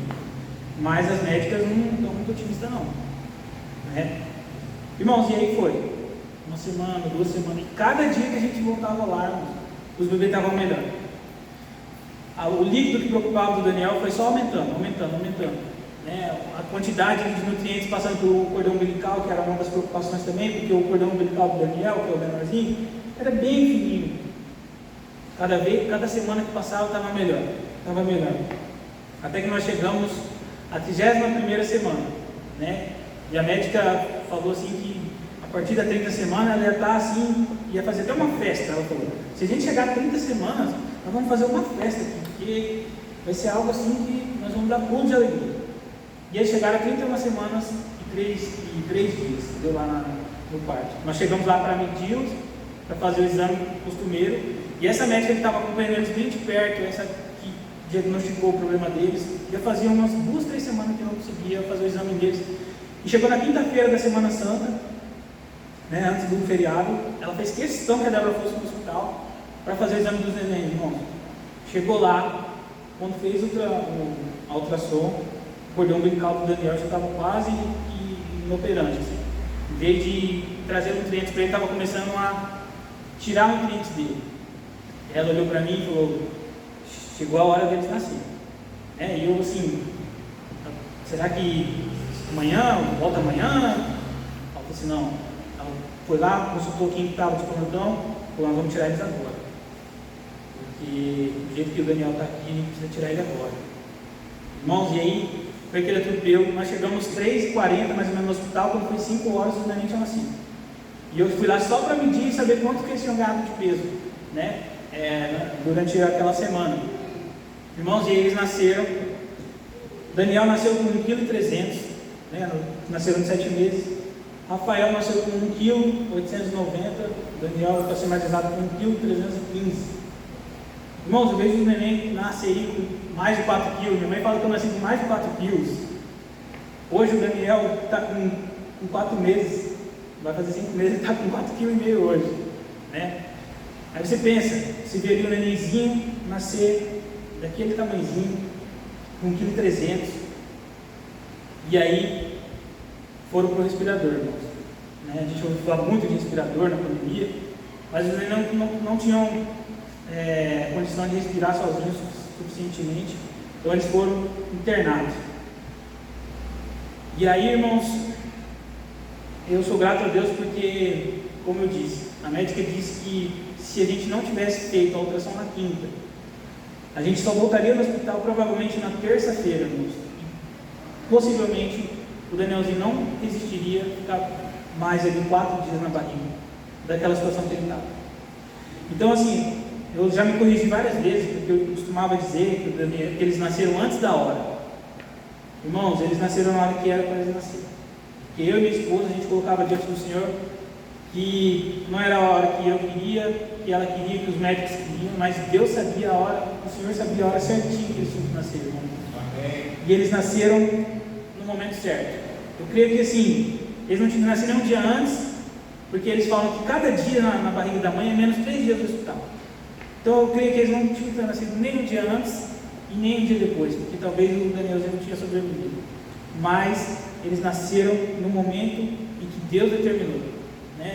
Mas as médicas não estão muito otimistas não, né? Irmãos, e aí foi uma semana, 2 semanas, e cada dia que a gente voltava lá, os bebês estavam melhor. O líquido que preocupava do Daniel foi só aumentando. Né? A quantidade de nutrientes passando pelo cordão umbilical, que era uma das preocupações também, porque o cordão umbilical do Daniel, que é o menorzinho, era bem fininho. Cada semana que passava estava melhor. Até que nós chegamos à 31ª semana, né? E a médica falou assim que a partir da 30ª semana ela ia estar assim, ia fazer até uma festa. Ela falou: se a gente chegar a 30 semanas, nós vamos fazer uma festa aqui, porque vai ser algo assim que nós vamos dar pulo de alegria. E aí chegaram a 31 semanas e 3 dias, deu lá no parto. Nós chegamos lá para medi-los, para fazer o exame costumeiro, e essa médica que estava acompanhando eles bem de perto, essa que diagnosticou o problema deles, já fazia umas 2, 3 semanas que não conseguia fazer o exame deles. E chegou na quinta-feira da Semana Santa, né, antes do feriado, ela fez questão que a Débora fosse no hospital para fazer o exame dos neném, irmão. Chegou lá, quando fez a ultrassom, o cordão umbilical do Daniel já estava quase inoperante. Assim. Em vez de trazer nutrientes para ele, estava começando a tirar nutrientes dele. Ela olhou para mim e falou: chegou a hora deles nascer. E eu assim, será que amanhã, volta amanhã? Ela falou assim, não. Ela foi lá, consultou quem estava de plantão, falou, nós vamos tirar eles agora. Porque do jeito que o Daniel está aqui, a gente precisa tirar ele agora. Irmãos, e aí foi aquele atropelo, nós chegamos 3h40 mais ou menos no hospital, quando foi 5 horas os neném tinham nascido. E eu fui lá só para medir e saber quanto que eles tinham ganhado de peso, durante aquela semana. Irmãos, e eles nasceram, Daniel nasceu com 1,3 kg, nasceram de 7 meses. Rafael nasceu com 1,890 kg, Daniel está sendo batizado com 1,315 kg. Irmãos, eu vejo os neném nascer aí com mais de 4 kg. Minha mãe fala que eu nasci com mais de 4 kg. Hoje o Daniel está com 4 meses, vai fazer 5 meses, ele está com 4,5 kg hoje. Aí você pensa, você vê ali o nenenzinho nascer daquele tamanhozinho, com 1,3 kg. E aí foram para o respirador, irmãos. A gente ouviu falar muito de respirador na pandemia, mas os neném não tinham condição de respirar sozinhos suficientemente, então eles foram internados. E aí, irmãos, eu sou grato a Deus porque, como eu disse, a médica disse que se a gente não tivesse feito a ultrassom na quinta, a gente só voltaria no hospital provavelmente na terça-feira, irmãos. Possivelmente o Danielzinho não resistiria ficar mais ali 4 dias na barriga daquela situação que ele estava. Então, assim, eu já me corrigi várias vezes, porque eu costumava dizer que eles nasceram antes da hora. Irmãos, eles nasceram na hora que era para eles nascerem. Porque eu e minha esposa, a gente colocava diante do Senhor que não era a hora que eu queria, que ela queria, que os médicos queriam, mas Deus sabia a hora, o Senhor sabia a hora certinha que eles tinham que nascer, irmão. E eles nasceram no momento certo. Eu creio que assim, eles não tinham nascido nem um dia antes, porque eles falam que cada dia na barriga da mãe é menos 3 dias no hospital. Então eu creio que eles não tinham que ter nascido nem um dia antes e nem um dia depois, porque talvez o Danielzinho não tinha sobrevivido. Mas eles nasceram no momento em que Deus determinou.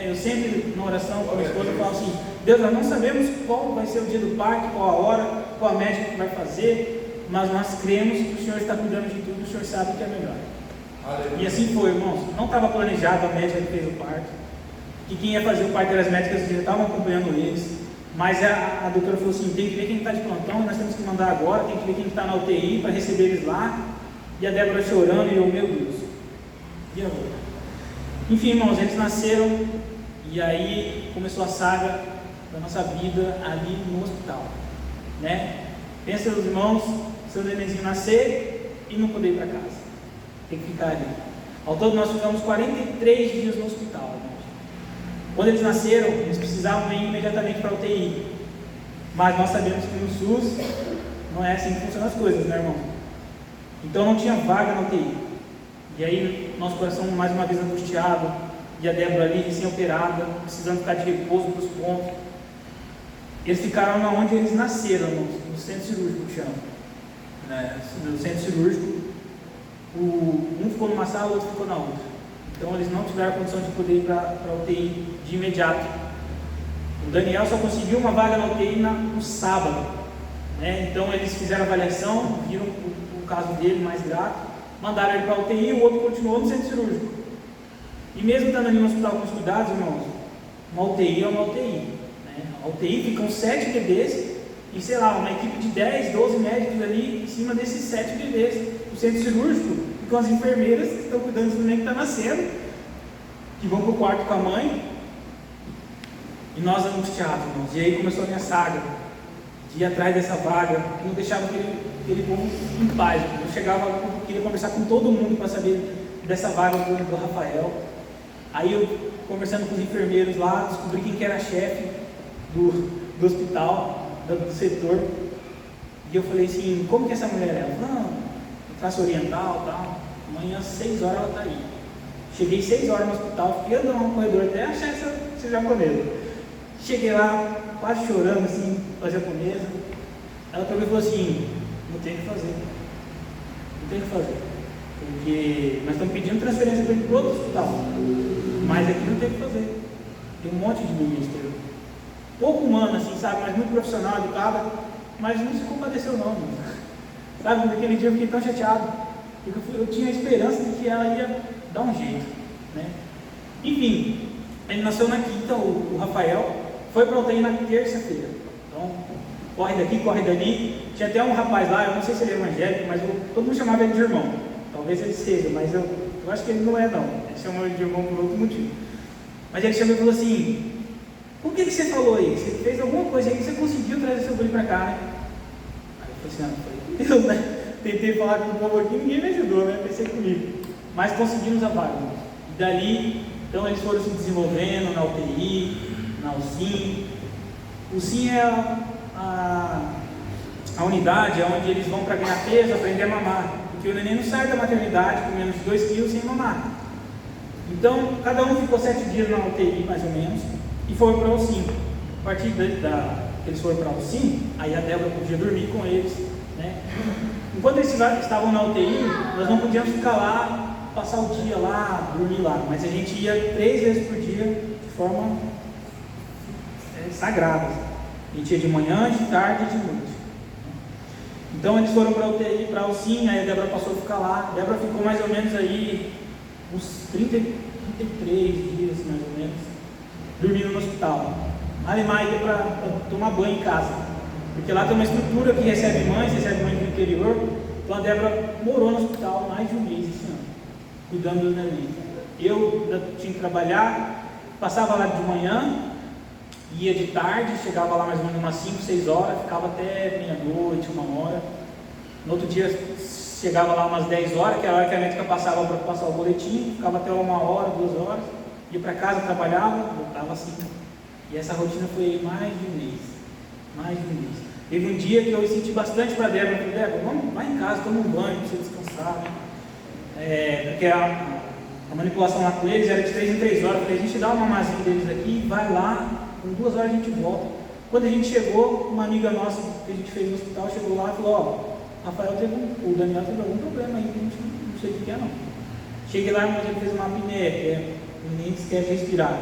Eu sempre, na oração com a minha esposa, falo assim: Deus, nós não sabemos qual vai ser o dia do parto, qual a hora, qual a médica que vai fazer, mas nós cremos que o Senhor está cuidando de tudo, o Senhor sabe o que é melhor. Aleluia. E assim foi, irmãos. Não estava planejado a médica que fez o parto, que quem ia fazer o parto eram as médicas que já estavam acompanhando eles, mas a doutora falou assim: tem que ver quem está de plantão, nós temos que mandar agora, tem que ver quem está na UTI para receber eles lá. E a Débora chorando, e eu, meu Deus, e agora? Enfim, irmãos, eles nasceram, e aí começou a saga da nossa vida ali no hospital, Pensa nos irmãos, seu nenenzinho nascer e não poder ir para casa, tem que ficar ali. Ao todo nós ficamos 43 dias no hospital, irmãos. Quando eles nasceram, eles precisavam ir imediatamente para a UTI, mas nós sabemos que no SUS não é assim que funcionam as coisas, irmão? Então não tinha vaga na UTI. E aí, nosso coração mais uma vez angustiado, e a Débora ali recém-operada, precisando ficar de repouso para os pontos. Eles ficaram onde eles nasceram, no centro cirúrgico que chama. No centro cirúrgico, um ficou numa sala, o outro ficou na outra. Então eles não tiveram condição de poder ir para a UTI de imediato. O Daniel só conseguiu uma vaga na UTI no sábado. Então eles fizeram a avaliação, viram o caso dele mais grave, mandaram ele para a UTI, o outro continuou no centro cirúrgico. E mesmo estando ali no hospital com os cuidados, irmãos, uma UTI é uma UTI. A UTI ficam 7 bebês e, sei lá, uma equipe de 10, 12 médicos ali em cima desses 7 bebês. O centro cirúrgico ficam as enfermeiras que estão cuidando do neném que está nascendo, que vão para o quarto com a mãe. E nós angustiados, irmãos. E aí começou a minha saga de ir atrás dessa vaga, que não deixava aquele povo em paz. Eu chegava, eu queria conversar com todo mundo para saber dessa vaga do Rafael. Aí eu, conversando com os enfermeiros lá, descobri quem que era a chefe do hospital, do setor. E eu falei assim: como que essa mulher é? Ela falou: não, traço oriental, tal. Amanhã às 6 horas ela está aí. Cheguei 6 horas no hospital, fiquei andando no corredor até achar essa japonesa. Cheguei lá, quase chorando assim, com a japonesa. Ela pegou e falou assim: não tem o que fazer. Não tem o que fazer. Porque nós estamos pedindo transferência para ele para outro hospital. Mas aqui não tem o que fazer. Tem um monte de ministro. Pouco humano, assim, sabe? Mas muito profissional, educada. mas não se compadeceu não, mano. Sabe, naquele dia eu fiquei tão chateado, porque eu tinha a esperança de que ela ia dar um jeito, né? Enfim, ele nasceu na quinta, o Rafael, foi para UTI na terça-feira. Então, corre daqui, corre dali. Tinha até um rapaz lá, eu não sei se ele é evangélico, mas todo mundo chamava ele de irmão. Talvez ele seja, mas eu acho que ele não é não. Ele chamou ele de irmão por outro motivo. Mas ele chamou e falou assim: por que você falou aí? Você fez alguma coisa aí que você conseguiu trazer seu filho para cá, né? Aí eu falei assim: foi Deus, né? Tentei falar com o povo aqui, ninguém me ajudou, né? Pensei comigo. Mas conseguimos a vaga. E dali, então eles foram se desenvolvendo na UTI, na UCIM. O CIM é a unidade onde eles vão para ganhar peso, aprender a mamar. Porque o neném não sai da maternidade com menos de 2 quilos sem mamar. Então, cada um ficou 7 dias na UTI, mais ou menos, e foram para o UCIM. A partir que eles foram para o UCIM, aí a Débora podia dormir com eles, né? Enquanto eles estavam na UTI, nós não podíamos ficar lá, passar o dia lá, dormir lá, mas a gente ia 3 vezes por dia, de forma sagrada. A gente ia de manhã, de tarde e de noite. Então eles foram para a UTI, para o UCIM, aí a Débora passou a ficar lá. A Débora ficou mais ou menos aí uns 33 dias, mais ou menos, dormindo no hospital. Malemar ia para tomar banho em casa, porque lá tem uma estrutura que recebe mães do interior. Então a Débora morou no hospital mais de um mês esse ano, cuidando do neném. Eu tinha que trabalhar, passava lá de manhã, ia de tarde, chegava lá mais ou menos umas 5, 6 horas, ficava até meia-noite, 1 hora. No outro dia chegava lá umas 10 horas, que era a hora que a médica passava para passar o boletim, ficava até 1 hora, 2 horas, ia para casa, trabalhava, voltava assim. E essa rotina foi mais de um mês. Teve um dia que eu senti bastante para a Débora. Eu falei: Débora, vamos, vai em casa, toma um banho, para você descansar, né? Porque a manipulação lá com eles era de 3 em 3 horas. Eu falei: a gente dá uma mamazinha deles aqui, vai lá, com 2 horas a gente volta. Quando a gente chegou, uma amiga nossa que a gente fez no hospital chegou lá e falou: ó, o Daniel teve algum problema aí, que a gente não sei o que é não. Cheguei lá, mas ele fez uma apneia, que é o neném esquece de respirar.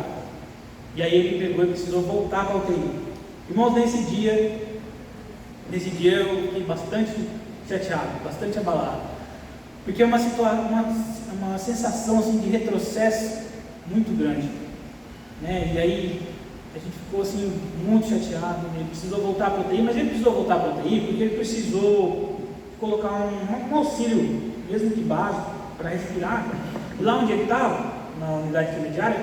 E aí ele pegou e precisou voltar para a UTI. Irmãos, nesse dia eu fiquei bastante chateado, bastante abalado, porque é uma sensação assim, de retrocesso muito grande, né? E aí a gente ficou assim, muito chateado. Ele precisou voltar para a UTI, mas ele precisou voltar para a UTI porque ele precisou colocar um auxílio, mesmo que básico, para respirar. E lá onde ele estava, na unidade intermediária,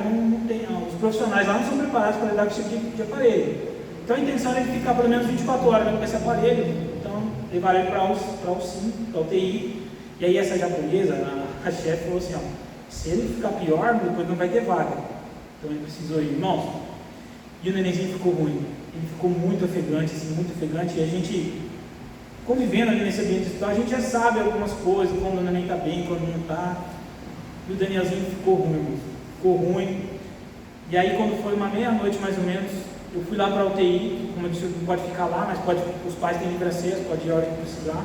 os profissionais lá não são preparados para lidar com esse tipo de aparelho. Então a intenção era ele ficar pelo menos 24 horas com esse aparelho. Então levaram ele para o CIM, para a UTI. E aí essa japonesa, a chefe, falou assim: ó, se ele ficar pior, depois não vai ter vaga. Então ele precisou ir. Irmãos, e o nenenzinho ficou ruim. Ele ficou muito ofegante, assim, muito ofegante. E a gente, convivendo ali nesse ambiente hospital, a gente já sabe algumas coisas, quando o neném está bem, quando não está. E o Danielzinho ficou ruim, ficou ruim. E aí quando foi uma meia-noite mais ou menos, eu fui lá para a UTI, como eu disse, não pode ficar lá, mas os pais têm livre acesso, pode ir a hora que precisar.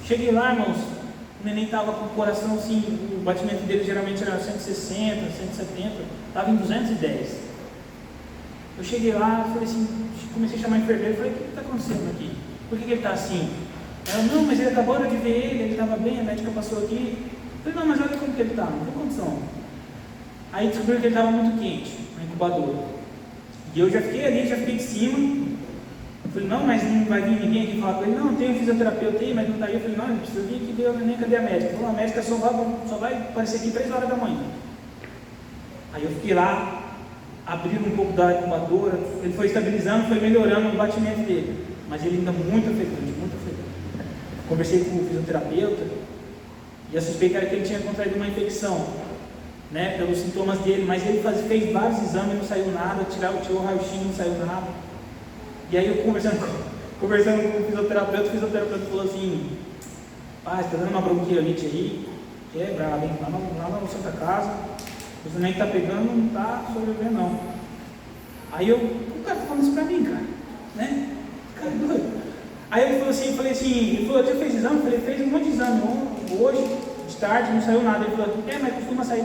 Cheguei lá, irmãos, o neném estava com o coração assim, o batimento dele geralmente era 160, 170, estava em 210. Eu cheguei lá, falei assim, comecei a chamar a enfermeira e falei: o que está acontecendo aqui? Por que ele está assim? Ela: não, mas ele acabou de ver ele estava bem, a médica passou aqui. Eu falei: não, mas olha como que ele está, não tem condição. Aí descobriram que ele estava muito quente, na incubadora. E eu já fiquei ali, já fiquei de cima. Eu falei: não, mas não vai vir ninguém aqui falar com ele? Não, tem um fisioterapeuta aí, mas não está aí. Eu falei: não, ele precisa vir aqui, deu nem cadê a médica? Falou: a médica só vai aparecer aqui 3 horas da manhã. Aí eu fiquei lá, abriram um pouco da incubadora, ele foi estabilizando, foi melhorando o batimento dele, mas ele ainda muito ofegante, muito ofegante. Conversei com o fisioterapeuta e a suspeita era que ele tinha contraído uma infecção, né, pelos sintomas dele, mas ele fez vários exames, não saiu nada, tirou o raio-x, não saiu nada. E aí eu conversando com o fisioterapeuta falou assim: pai, está dando uma bronquiolite aí, que é brava, hein? Lá na Santa Casa, o neném está pegando, não está sobrevivendo não. Aí o cara está falando isso para mim, cara, né? Cara, doido. Aí ele falou assim, ele falou: você fez exame? Eu falei: fez um monte de exame, hoje, de tarde, não saiu nada. Ele falou: mas costuma sair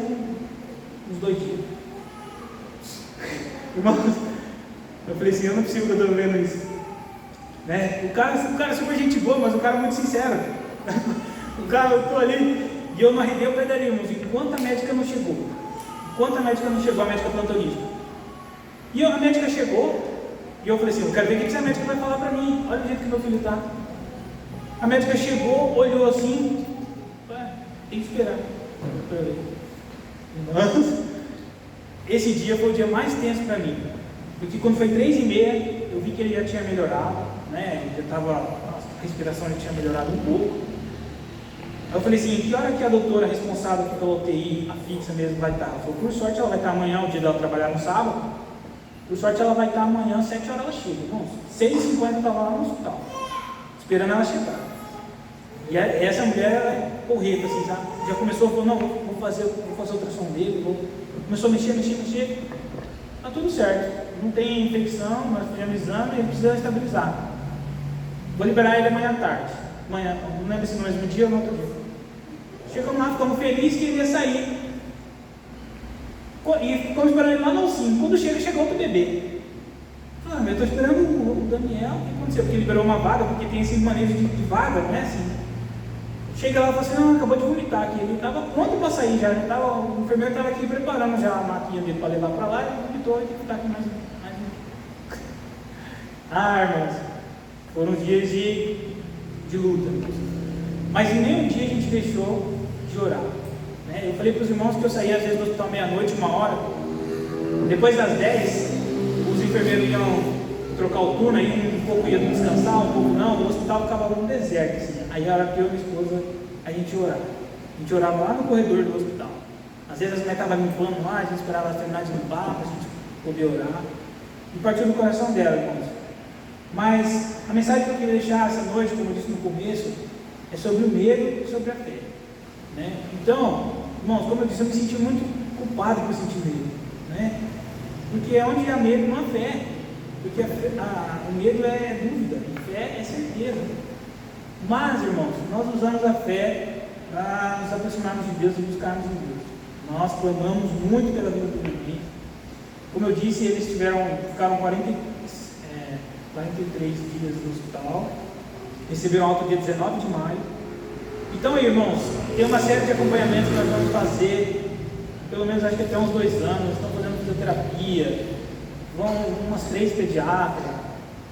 uns 2 dias. Irmãos, eu falei assim: eu não é possível que eu estou vendo isso. Né? O cara é super gente boa, mas o cara é muito sincero. O cara, eu estou ali e eu não arredei o pé dali, irmãos, enquanto a médica não chegou. A médica plantonista. E a médica chegou, e eu falei assim, eu quero ver o que essa médica vai falar para mim. Olha o jeito que meu filho está. A médica chegou, olhou assim, tem que esperar. Mas, esse dia foi o dia mais tenso para mim, porque quando foi 3h30, eu vi que ele já tinha melhorado, né? Ele já estava, a respiração já tinha melhorado um pouco. Aí eu falei assim, que hora que a doutora responsável aqui pela UTI, a fixa mesmo, vai estar? Ela falou, por sorte ela vai estar amanhã, o dia dela trabalhar no sábado. Por sorte ela vai estar amanhã, 7 horas ela chega. Irmãos, 6h50 eu estava lá no hospital, esperando ela chegar. E essa mulher, ela é porreta, assim, sabe? Já começou, falou, não, vou fazer o ultrassom dele, começou a mexer. Tá tudo certo, não tem infecção, nós fizemos exame, ele precisa estabilizar. Vou liberar ele amanhã à tarde. Amanhã, não lembro se no mesmo dia ou no outro dia. Chegamos lá, ficamos felizes que ele ia sair. E ficamos esperando ele lá no Alcim. Quando chegou outro bebê. Mas eu estou esperando o Daniel. O que aconteceu? Porque liberou uma vaga, porque tem esse manejo de vaga, não é assim. Chega lá e fala assim, não, acabou de vomitar aqui. Ele estava pronto para sair já. O enfermeiro estava aqui preparando já a maquinha dele para levar para lá. Ele vomitou, ele tem que estar aqui mais um. Ah, irmãos, foram dias de luta. Mas em nenhum dia a gente deixou de orar. Né? Eu falei para os irmãos que eu saía às vezes do hospital meia-noite, 1h. Depois das 10, os enfermeiros iam trocar o turno, aí um pouco ia descansar, um pouco não. O hospital ficava no deserto. Assim. Aí a hora que eu e minha esposa, a gente orava. A gente orava lá no corredor do hospital. Às vezes as mulheres estavam limpando lá, a gente esperava elas terminar de limpar para a gente poder orar. E partiu do coração dela, irmãos. Mas a mensagem que eu queria deixar essa noite, como eu disse no começo, é sobre o medo e sobre a fé. Né? Então, irmãos, como eu disse, eu me senti muito culpado por sentir medo. Né? Porque onde há medo não há fé. Porque o medo é dúvida, e fé é certeza. Mas, irmãos, nós usamos a fé para nos aproximarmos de Deus e buscarmos em Deus. Nós clamamos muito pela vida do bebê. Como eu disse, eles ficaram 43 dias no hospital, receberam alta dia 19 de maio. Então, irmãos, tem uma série de acompanhamentos que nós vamos fazer, pelo menos acho que até uns 2 anos. Estão fazendo fisioterapia, vão umas 3 pediatras,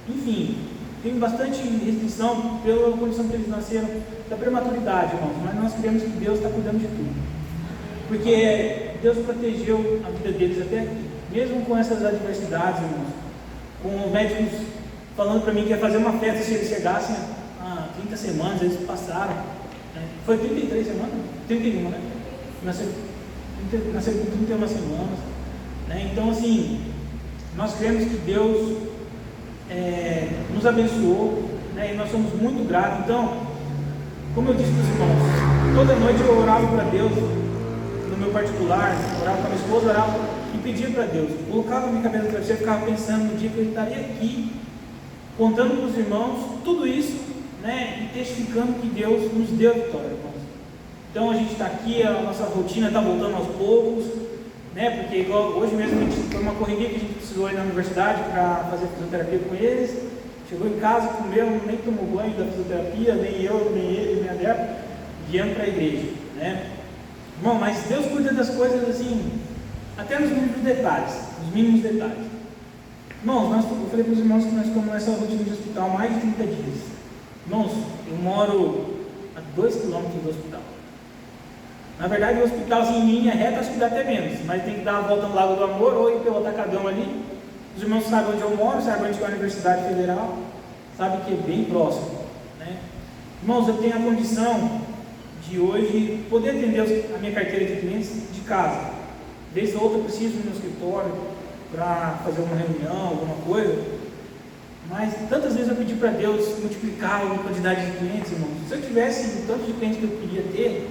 enfim, tem bastante restrição pela condição que eles nasceram, da prematuridade, irmãos. Mas nós queremos que Deus está cuidando de tudo, porque Deus protegeu a vida deles até aqui, mesmo com essas adversidades, irmãos. Com médicos falando para mim que ia fazer uma festa se eles chegassem a 30 semanas, eles passaram. Né? Foi 33 semanas? 31, né? Nasceu com 31 semanas. Né? Então, assim, nós cremos que Deus nos abençoou, né? E nós somos muito gratos. Então, como eu disse para os irmãos, toda noite eu orava para Deus, no meu particular, orava para minha esposa, orava e pedia para Deus. Colocava minha cabeça no travesseiro e ficava pensando no dia que eu estaria aqui, contando para os irmãos tudo isso, né, e testificando que Deus nos deu a vitória, irmãos. Então a gente está aqui, a nossa rotina está voltando aos poucos, né, porque igual hoje mesmo a gente foi uma correria que a gente precisou ir na universidade para fazer fisioterapia com eles. Chegou em casa, comeu, nem tomou banho da fisioterapia, nem eu, nem ele, nem a Débora, guiando para a igreja, né. Irmão, mas Deus cuida das coisas assim, até nos mínimos detalhes, Irmãos, eu falei para os irmãos que nós ficamos nessa rotina de hospital mais de 30 dias. Irmãos, eu moro a 2 quilômetros do hospital. Na verdade, o hospital assim, em linha reta, acho que dá até menos, mas tem que dar uma volta no Lago do Amor ou ir pelo Atacadão ali. Os irmãos sabem onde eu moro, sabem onde é a Universidade Federal, sabem que é bem próximo. Né? Irmãos, eu tenho a condição de hoje poder atender a minha carteira de clientes de casa. Vez ou outra eu preciso ir no escritório para fazer uma reunião, alguma coisa, mas tantas vezes eu pedi para Deus multiplicar a quantidade de clientes, irmãos. Se eu tivesse o tanto de clientes que eu queria ter,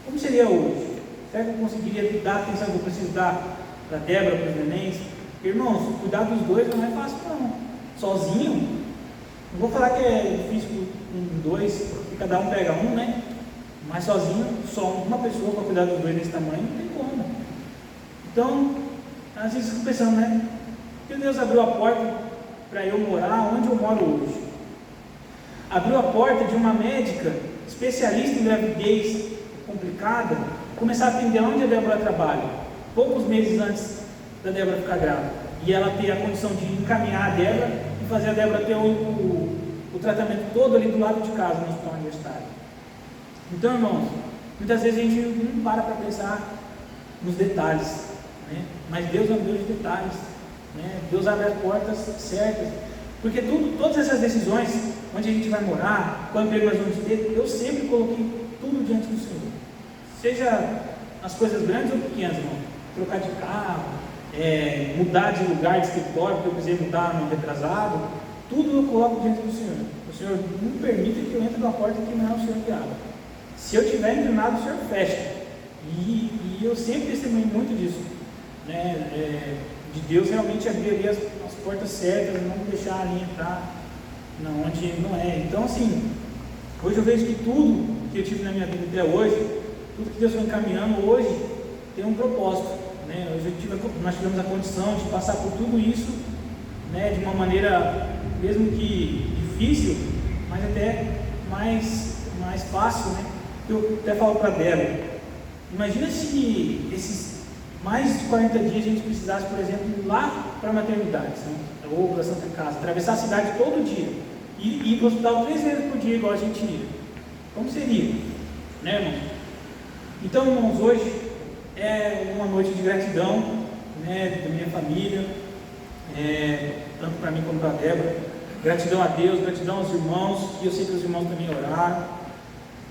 como seria hoje? Será que eu conseguiria dar a atenção que eu preciso dar para a Débora, para os nenéns? Irmãos, cuidar dos dois não é fácil não. Sozinho, não vou falar que é difícil com 2, que cada um pega um, né? Mas sozinho, só uma pessoa para cuidar dos dois desse tamanho, não tem como. Então, às vezes eu fico pensando, né? Porque Deus abriu a porta para eu morar onde eu moro hoje. abriu a porta de uma médica especialista em gravidez complicada começar a atender onde a Débora trabalha, poucos meses antes da Débora ficar grávida, e ela ter a condição de encaminhar a Débora e fazer a Débora ter o tratamento todo ali do lado de casa no hospital universitário. Então, irmãos, muitas vezes a gente não para pensar nos detalhes, né? Mas Deus é um Deus de detalhes, né? Deus abre as portas certas, porque todas essas decisões, onde a gente vai morar, qual emprego nós vamos ter, eu sempre coloquei tudo diante do Senhor, seja as coisas grandes ou pequenas, irmão. Trocar de carro, mudar de lugar, de escritório, porque eu precisei mudar no retrasado, tudo eu coloco diante do Senhor. O Senhor não permite que eu entre numa porta que não é o Senhor que abre. Se eu tiver inclinado, o Senhor fecha. E eu sempre testemunho muito disso, né? De Deus realmente abrir ali as portas certas, não deixar ali entrar onde não é. Então, assim, hoje eu vejo que tudo que eu tive na minha vida até hoje, tudo que Deus foi encaminhando hoje, tem um propósito, né? Hoje nós tivemos a condição de passar por tudo isso, né, de uma maneira, mesmo que difícil, mas até mais fácil, né? Eu até falo para a Débora, imagina se esses mais de 40 dias a gente precisasse, por exemplo, ir lá para a maternidade, né? Ou para a Santa Casa, atravessar a cidade todo dia, e ir para o hospital 3 vezes por dia, igual a gente ia. Como seria? Né, irmão? Então, irmãos, hoje é uma noite de gratidão, né, da minha família, tanto para mim como para a Débora. Gratidão a Deus, gratidão aos irmãos, que eu sei que os irmãos também oraram.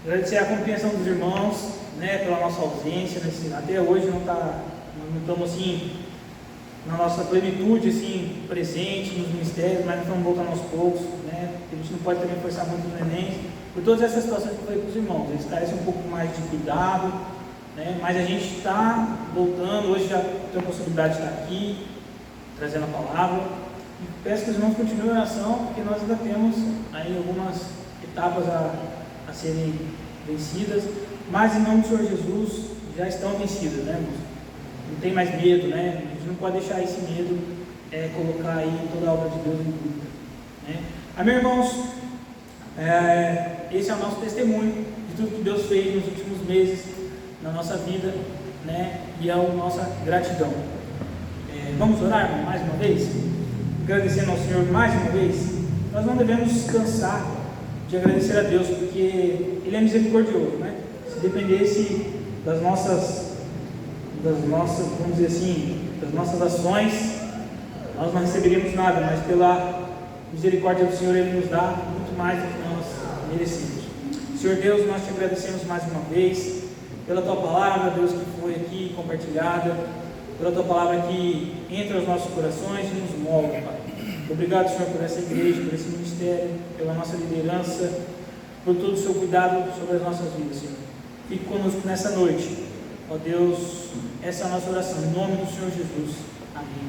Agradecer a compreensão dos irmãos, né, pela nossa ausência, até hoje nós não estamos assim, na nossa plenitude, assim, presente nos ministérios, mas nós estamos voltando aos poucos, né, a gente não pode também forçar muito os nenéns, por todas essas situações que eu falei para os irmãos, eles carecem um pouco mais de cuidado, né, mas a gente está voltando, hoje já tem a possibilidade de estar aqui, trazendo a palavra, e peço que os irmãos continuem a oração, porque nós ainda temos aí algumas etapas a serem vencidas, mas em nome do Senhor Jesus já estão vencidas, né, irmãos? Não tem mais medo, né? A gente não pode deixar esse medo colocar aí toda a obra de Deus em dúvida, né? Amém, irmãos? Esse é o nosso testemunho de tudo que Deus fez nos últimos meses na nossa vida, né? E é a nossa gratidão. Vamos orar, irmão, mais uma vez? Agradecendo ao Senhor mais uma vez. Nós não devemos cansar de agradecer a Deus, porque Ele é misericordioso, né? Se dependesse das nossas, vamos dizer assim, das nossas ações, nós não receberíamos nada, mas pela misericórdia do Senhor, Ele nos dá muito mais do que nós merecemos. Senhor Deus, nós te agradecemos mais uma vez pela Tua palavra, Deus, que foi aqui compartilhada, pela Tua palavra que entra aos nossos corações e nos molda, Pai. Obrigado, Senhor, por essa igreja, por esse ministério, pela nossa liderança, por todo o Seu cuidado sobre as nossas vidas, Senhor. Fique conosco nessa noite. Ó Deus, essa é a nossa oração, em nome do Senhor Jesus. Amém.